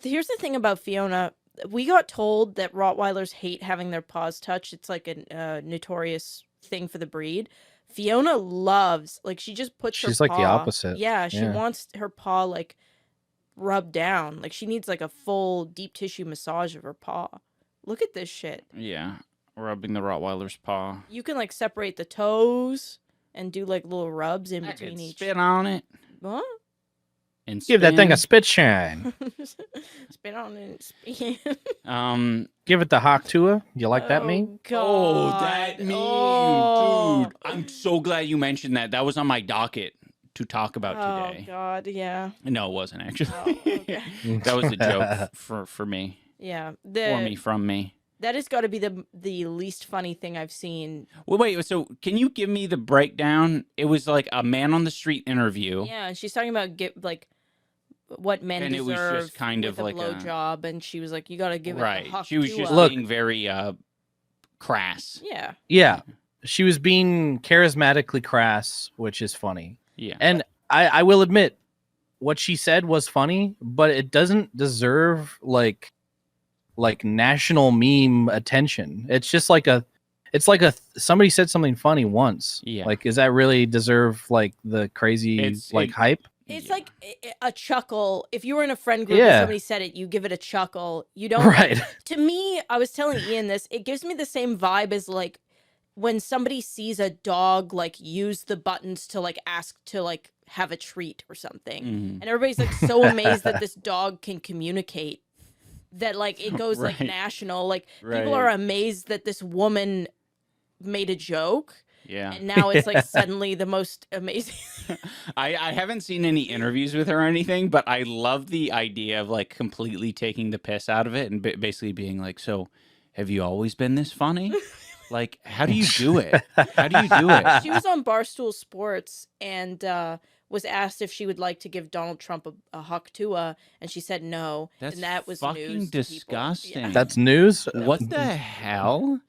Here's the thing about Fiona. We got told that Rottweilers hate having their paws touched. It's like a notorious thing for the breed. Fiona loves, like, she just puts her She's like the paw- opposite. Yeah, she Yeah. wants her paw, like, rubbed down. Like, she needs, like, a full deep tissue massage of her paw. Look at this shit. Yeah, rubbing the Rottweiler's paw. You can, like, separate the toes and do, like, little rubs in I between could each. spit on it What? and Give that thing a spin. spit shine. Spit on it and spin. Give it the Haktua. You like that meme? Oh, God. that meme, Oh. dude! I'm so glad you mentioned that. That was on my docket to talk about Oh, today. God, yeah. No, it wasn't actually. Oh, okay. That was a joke for me, Yeah. for me, from me. That has got to be the least funny thing I've seen. Well, wait. So, can you give me the breakdown? It was like a man on the street interview. Yeah, and she's talking about what men And it deserve was just kind with of like a blow a- job, and she was like, "You got to give Right. it." She was just Look. being very crass. Yeah. Yeah. She was being charismatically crass, which is funny. Yeah. And I will admit, what she said was funny, but it doesn't deserve like national meme attention. It's just like somebody said something funny once. Yeah. Like, does that really deserve like the crazy It's- hype? It's Yeah. like a chuckle. If you were in a friend group Yeah. and somebody said it, you give it a chuckle. You don't. Right. To me, I was telling Ian this. It gives me the same vibe as like when somebody sees a dog like use the buttons to like ask to like have a treat or something, Mhm. and everybody's like so amazed that this dog can communicate. that like it goes like Right. national. Like Right. people are amazed that this woman made a joke. Yeah. And now it's like suddenly the most amazing. I haven't seen any interviews with her or anything, but I love the idea of like completely taking the piss out of it and basically being like, so have you always been this funny? Like, how do you do it? How do you do it? She was on Barstool Sports and was asked if she would like to give Donald Trump a Haktua, and she said no. That's and that was fucking news to people. disgusting. Yeah. That's news. What the hell?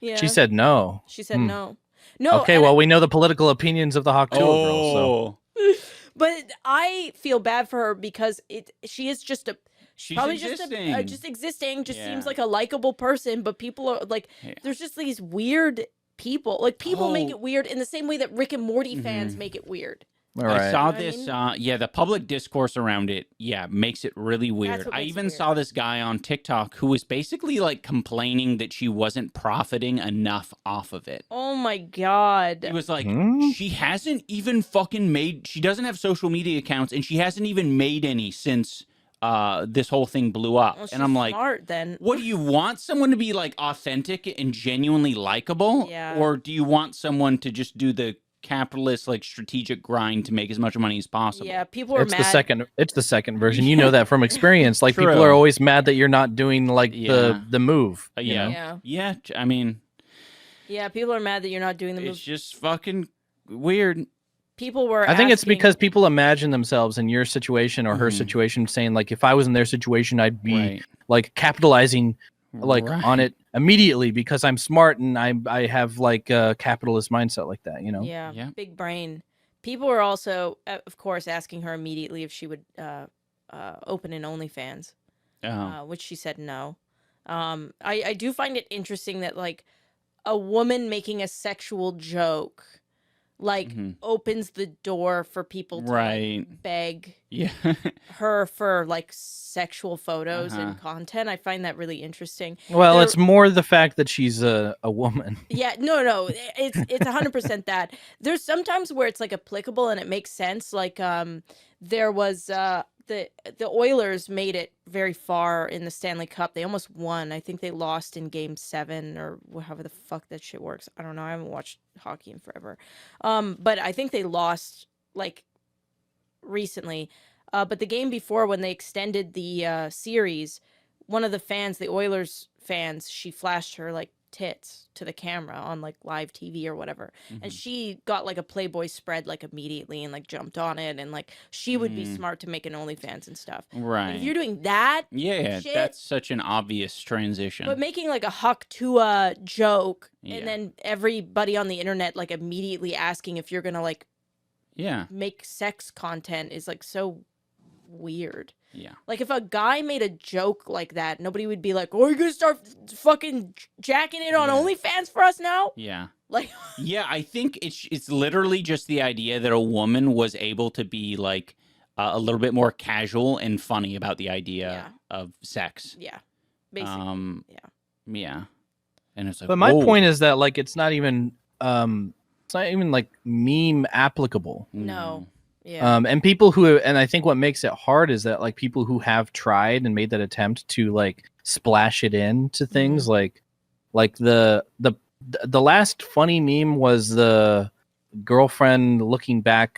Yeah. She said no. She said no. No. Okay, well, we know the political opinions of the Haktua girl, so. But I feel bad for her because she is just a. She's probably existing. just existing. Just Yeah. seems like a likable person, but people are like, Yeah. there's just these weird people. Like people make Oh. it weird in the same way that Rick and Morty fans make it weird. All I right. saw You know this. what I The public discourse around it, makes it really weird. what I makes it even weird. saw this guy on TikTok who was basically like complaining that she wasn't profiting enough off of it. Oh my god. He was like, Hmm? she hasn't even fucking made. She doesn't have social media accounts, and she hasn't even made any since this whole thing blew up. Well, she's and I'm like, smart then. what do you want someone to be like authentic and genuinely likable, Yeah. or do you want someone to just do the capitalist like strategic grind to make as much money as possible? Yeah, people are It's mad. the second version. You know that from experience. Like True. people are always mad that you're not doing like Yeah. the move. you Yeah. know? Yeah. I mean, Yeah, people are mad that you're not doing the it's move. just fucking weird. People were I think it's asking- because people imagine themselves in your situation or her Mhm. situation, saying like, if I was in their situation, I'd be Right. like capitalizing like Right. on it immediately because I'm smart and I have like a capitalist mindset like that. You know. Yeah, Yeah. big brain. People were also, of course, asking her immediately if she would open an OnlyFans, Oh. which she said no. I do find it interesting that like a woman making a sexual joke like Mhm. opens the door for people to Right. like, beg Yeah. her for like sexual photos and Uh-huh. content. I find that really interesting. Well, There- it's more the fact that she's a woman. Yeah, no, it's 100% that. There's sometimes where it's like applicable and it makes sense. Like there was the Oilers made it very far in the Stanley Cup. They almost won. I think they lost in Game 7 or however the fuck that shit works. I don't know. I haven't watched hockey in forever. But I think they lost like recently. But the game before, when they extended the series, one of the fans, the Oilers fans, she flashed her like tits to the camera on like live TV or whatever, and she got like a Playboy spread like immediately and like jumped on it, and like she would be smart to make an OnlyFans and stuff. Right. But if you're doing that, Yeah, shit- that's such an obvious transition. but making like a Haktua joke, Yeah. and then everybody on the internet like immediately asking if you're gonna like yeah. make sex content is like so weird. Yeah. Like if a guy made a joke like that, nobody would be like, "Oh, you're gonna start fucking jacking it on Yeah. OnlyFans for us now?" Yeah. Like, Yeah, I think it's literally just the idea that a woman was able to be like a little bit more casual and funny about the idea Yeah. of sex. yeah, basically, yeah. Yeah. And it's like, But my whoa. point is that like it's not even like meme applicable. No, yeah, And people who and I think what makes it hard is that like people who have tried and made that attempt to like splash it into things like the last funny meme was the girlfriend looking at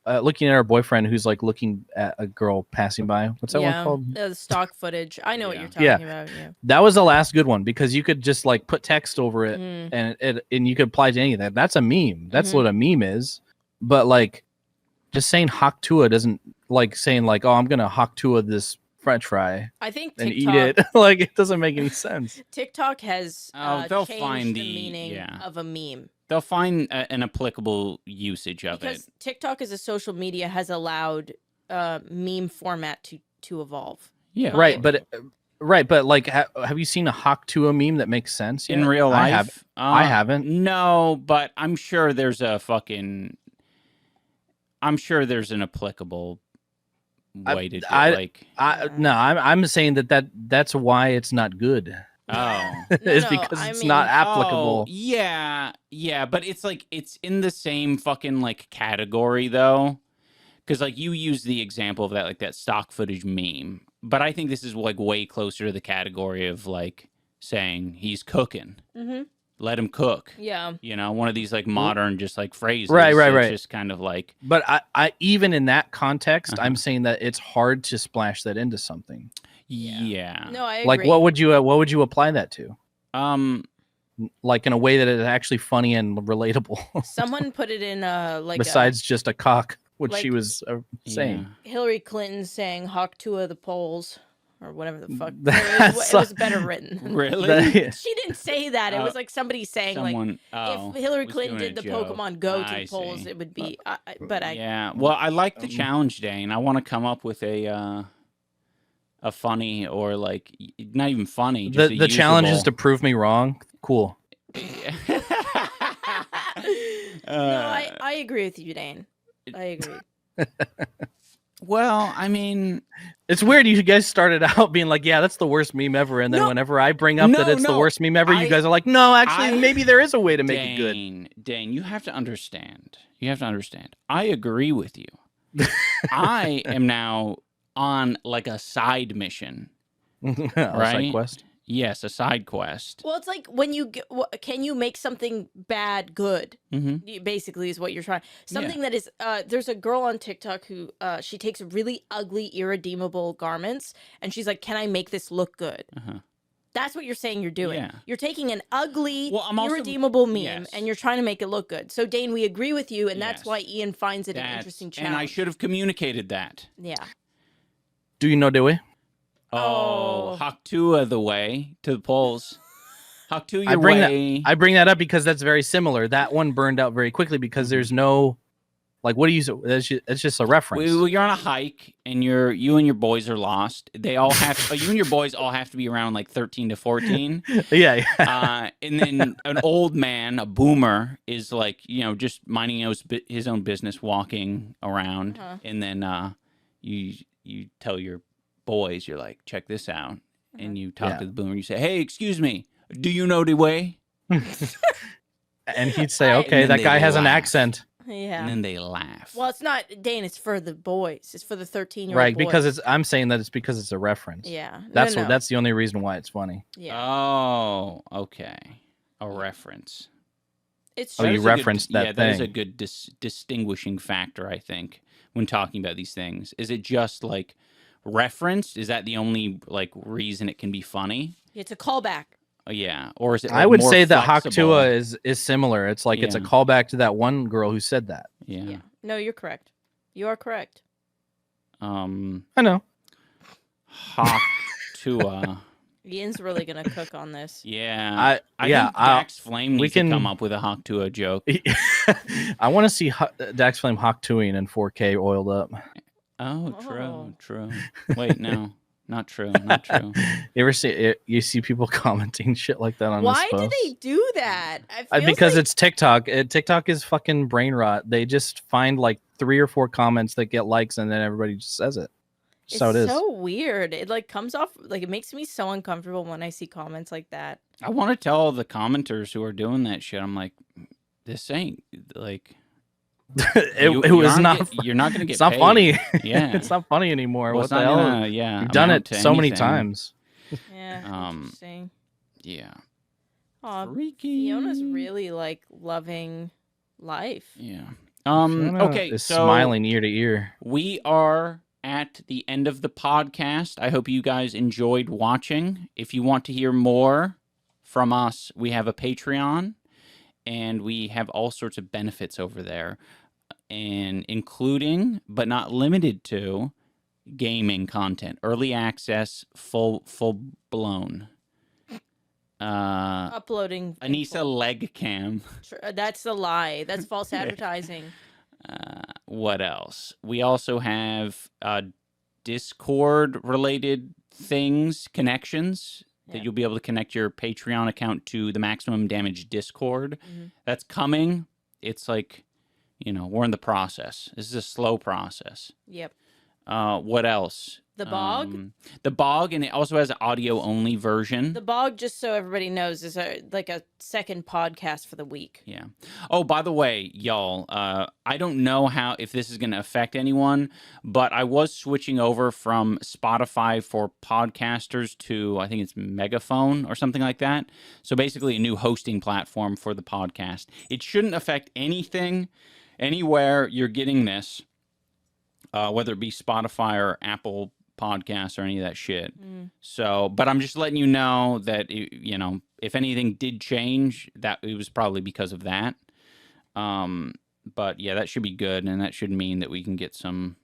her boyfriend who's like looking at a girl passing by. What's that yeah. one called? The stock footage. I know what Yeah. you're talking Yeah. about. Yeah. That was the last good one because you could just like put text over it Mm. and you could apply to any of that. That's a meme. That's Mhm. what a meme is. But like just saying Haktua doesn't like saying like, oh, I'm gonna Haktua this French fry I think and TikTok, eat it. Like it doesn't make any sense. TikTok has They'll changed find the the- meaning yeah. of a meme. They'll find an applicable usage of Because it. TikTok as a social media has allowed meme format to evolve. Yeah. Right, but like have you seen a Haktua meme that makes sense In yet? real life, I haven't. No, but I'm sure there's an applicable way to do like. No, I'm saying that's why it's not good. Oh. Is no, because I it's mean- not Oh, applicable. yeah, but it's like it's in the same fucking like category though, because like you use the example of that like that stock footage meme. But I think this is like way closer to the category of like saying he's cooking. Mm-hmm. Let him cook. Yeah. You know, one of these like modern just like phrases. Right. It's just kind of like. But I even in that context, I'm saying that it's hard to splash that into something. Yeah. No, I agree. Like what would you apply that to? Like in a way that is actually funny and relatable. Someone put it in like besides just a cock, what like, she was saying. Hillary Clinton saying "Hawk Tua the polls" or whatever the fuck. It was better written. Really? She didn't say that. It was like somebody saying if Hillary Clinton did the Pokemon Go to the polls, it would be. Yeah. Well, I like the challenge, Dane. I want to come up with a funny or like not even funny. Just the challenge is to prove me wrong. Cool. No, I agree with you, Dane. I agree. Well, I mean, it's weird. You guys started out being like, "Yeah, that's the worst meme ever," and then whenever I bring up that it's the worst meme ever, you guys are like, "No, actually, maybe there is a way to make it good." Dane, you have to understand. I agree with you. I am now on like a side mission, right? Side quest. Yes, a side quest. Well, it's like when you can you make something bad good? Mm-hmm. Basically, is what you're trying. Something that is. There's a girl on TikTok who she takes really ugly, irredeemable garments, and she's like, "Can I make this look good?" That's what you're saying you're doing. Yeah. You're taking an ugly, irredeemable meme, and you're trying to make it look good. So, Dane, we agree with you, and that's why Ian finds it an interesting challenge. And I should have communicated that. Yeah. Do you know the way? Oh, Haktua the way to the polls. Haktua your way. I bring that up because that's very similar. That one burned out very quickly because there's no, like, what do you? It's just a reference. Well, you're on a hike and you and your boys are lost. They all have you and your boys all have to be around like 13 to 14. Yeah. And then an old man, a boomer, is like just minding his own business, walking around, and then you tell your boys, you're like, check this out, and you talk to the boomer. You say, hey, excuse me, do you know the way? And he'd say, okay, that guy has an accent. Yeah. And then they laugh. Well, it's not, Dane, it's for the boys. It's for the 13-year-old right, boys. Because I'm saying that it's because it's a reference. Yeah. That's the only reason why it's funny. Yeah. Oh, okay. A reference. It's you referenced that thing. That is a good distinguishing factor, I think, when talking about these things. Is it just like referenced? Is that the only like reason it can be funny? It's a callback. Yeah, or is it? Like, I would more say that flexible? Haktua is similar. It's like it's a callback to that one girl who said that. Yeah. No, you're correct. You are correct. I know. Haktua. Ian's really gonna cook on this. Yeah, I think Dax Flame needs to come up with a Haktua joke. I want to see Dax Flame Haktuing in 4K oiled up. Oh, true. Wait, no. Not true. You ever see people commenting shit like that on this post? Why do they do that? Because it's TikTok. TikTok is fucking brain rot. They just find like 3 or 4 comments that get likes, and then everybody just says it. It's so it is. So weird. It like comes off like it makes me so uncomfortable when I see comments like that. I want to tell the commenters who are doing that shit. I'm like, this ain't like. It was not. You're not gonna get. It's not paid. funny. Yeah, it's not funny anymore. Well, what the hell? You've done it so many times. Yeah. Interesting. Yeah. Aw, freaky. Fiona's really like loving life. Yeah. Fiona okay. is so smiling ear to ear. We are at the end of the podcast. I hope you guys enjoyed watching. If you want to hear more from us, we have a Patreon. And we have all sorts of benefits over there, and including, but not limited to, gaming content, early access, full blown. Uploading. Anissa leg cam. That's a lie. That's false advertising. What else? We also have Discord related things, connections. That you'll be able to connect your Patreon account to the Maximum Damage Discord. That's coming. It's like, we're in the process. This is a slow process. Yep. What else? The Bog? The Bog, and it also has an audio-only version. The Bog, just so everybody knows, is like a second podcast for the week. Yeah. Oh, by the way, y'all, I don't know if this is going to affect anyone, but I was switching over from Spotify for podcasters to, I think it's Megaphone or something like that. So basically a new hosting platform for the podcast. It shouldn't affect anything, anywhere you're getting this, whether it be Spotify or Apple Podcasts or any of that shit. So, but I'm just letting you know that, if anything did change, that it was probably because of that. But yeah, that should be good, and that should mean that we can get some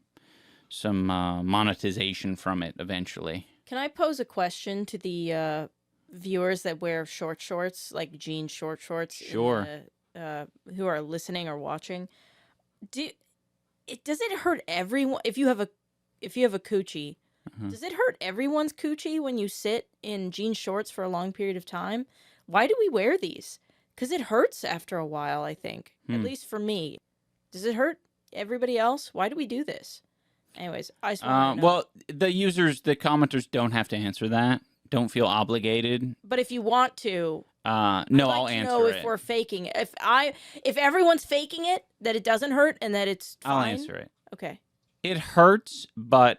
monetization from it eventually. Can I pose a question to the viewers that wear short shorts, like jean short shorts? Sure. Who are listening or watching? Does it hurt everyone if you have a coochie? Does it hurt everyone's coochie when you sit in jean shorts for a long period of time? Why do we wear these? Because it hurts after a while, I think. At least for me. Does it hurt everybody else? Why do we do this? Anyways, I just want to know. Well, the commenters don't have to answer that. Don't feel obligated. But if you want to, no, I'll answer know it. if we're faking it. If everyone's faking it, that it doesn't hurt and that it's fine. I'll answer it. Okay. It hurts, but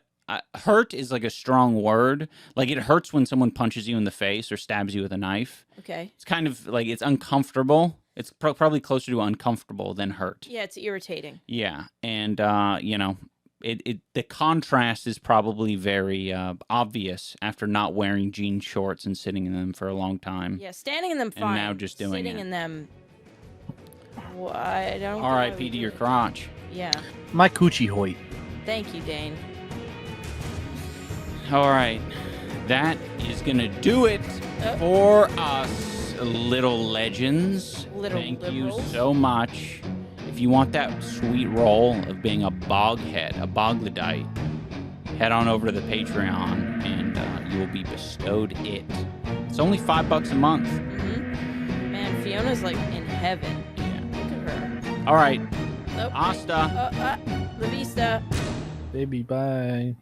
hurt is like a strong word. Like, it hurts when someone punches you in the face or stabs you with a knife. Okay. It's kind of like, it's uncomfortable. It's probably closer to uncomfortable than hurt. Yeah, it's irritating. Yeah, and the contrast is probably very obvious after not wearing jean shorts and sitting in them for a long time. Yeah, standing in them fine. And now just doing sitting it. in them. Well, I don't. R.I.P. to your crotch. Yeah. My coochie hoit. Thank you, Dane. All right, that is gonna do it for us, little legends. Thank you so much. If you want that sweet role of being a boghead, a boglodite, head on over to the Patreon and you will be bestowed it. It's only $5 a month. Man, Fiona's like in heaven. Yeah. Look at her. All right. Nope. Hasta. La vista. Baby, bye.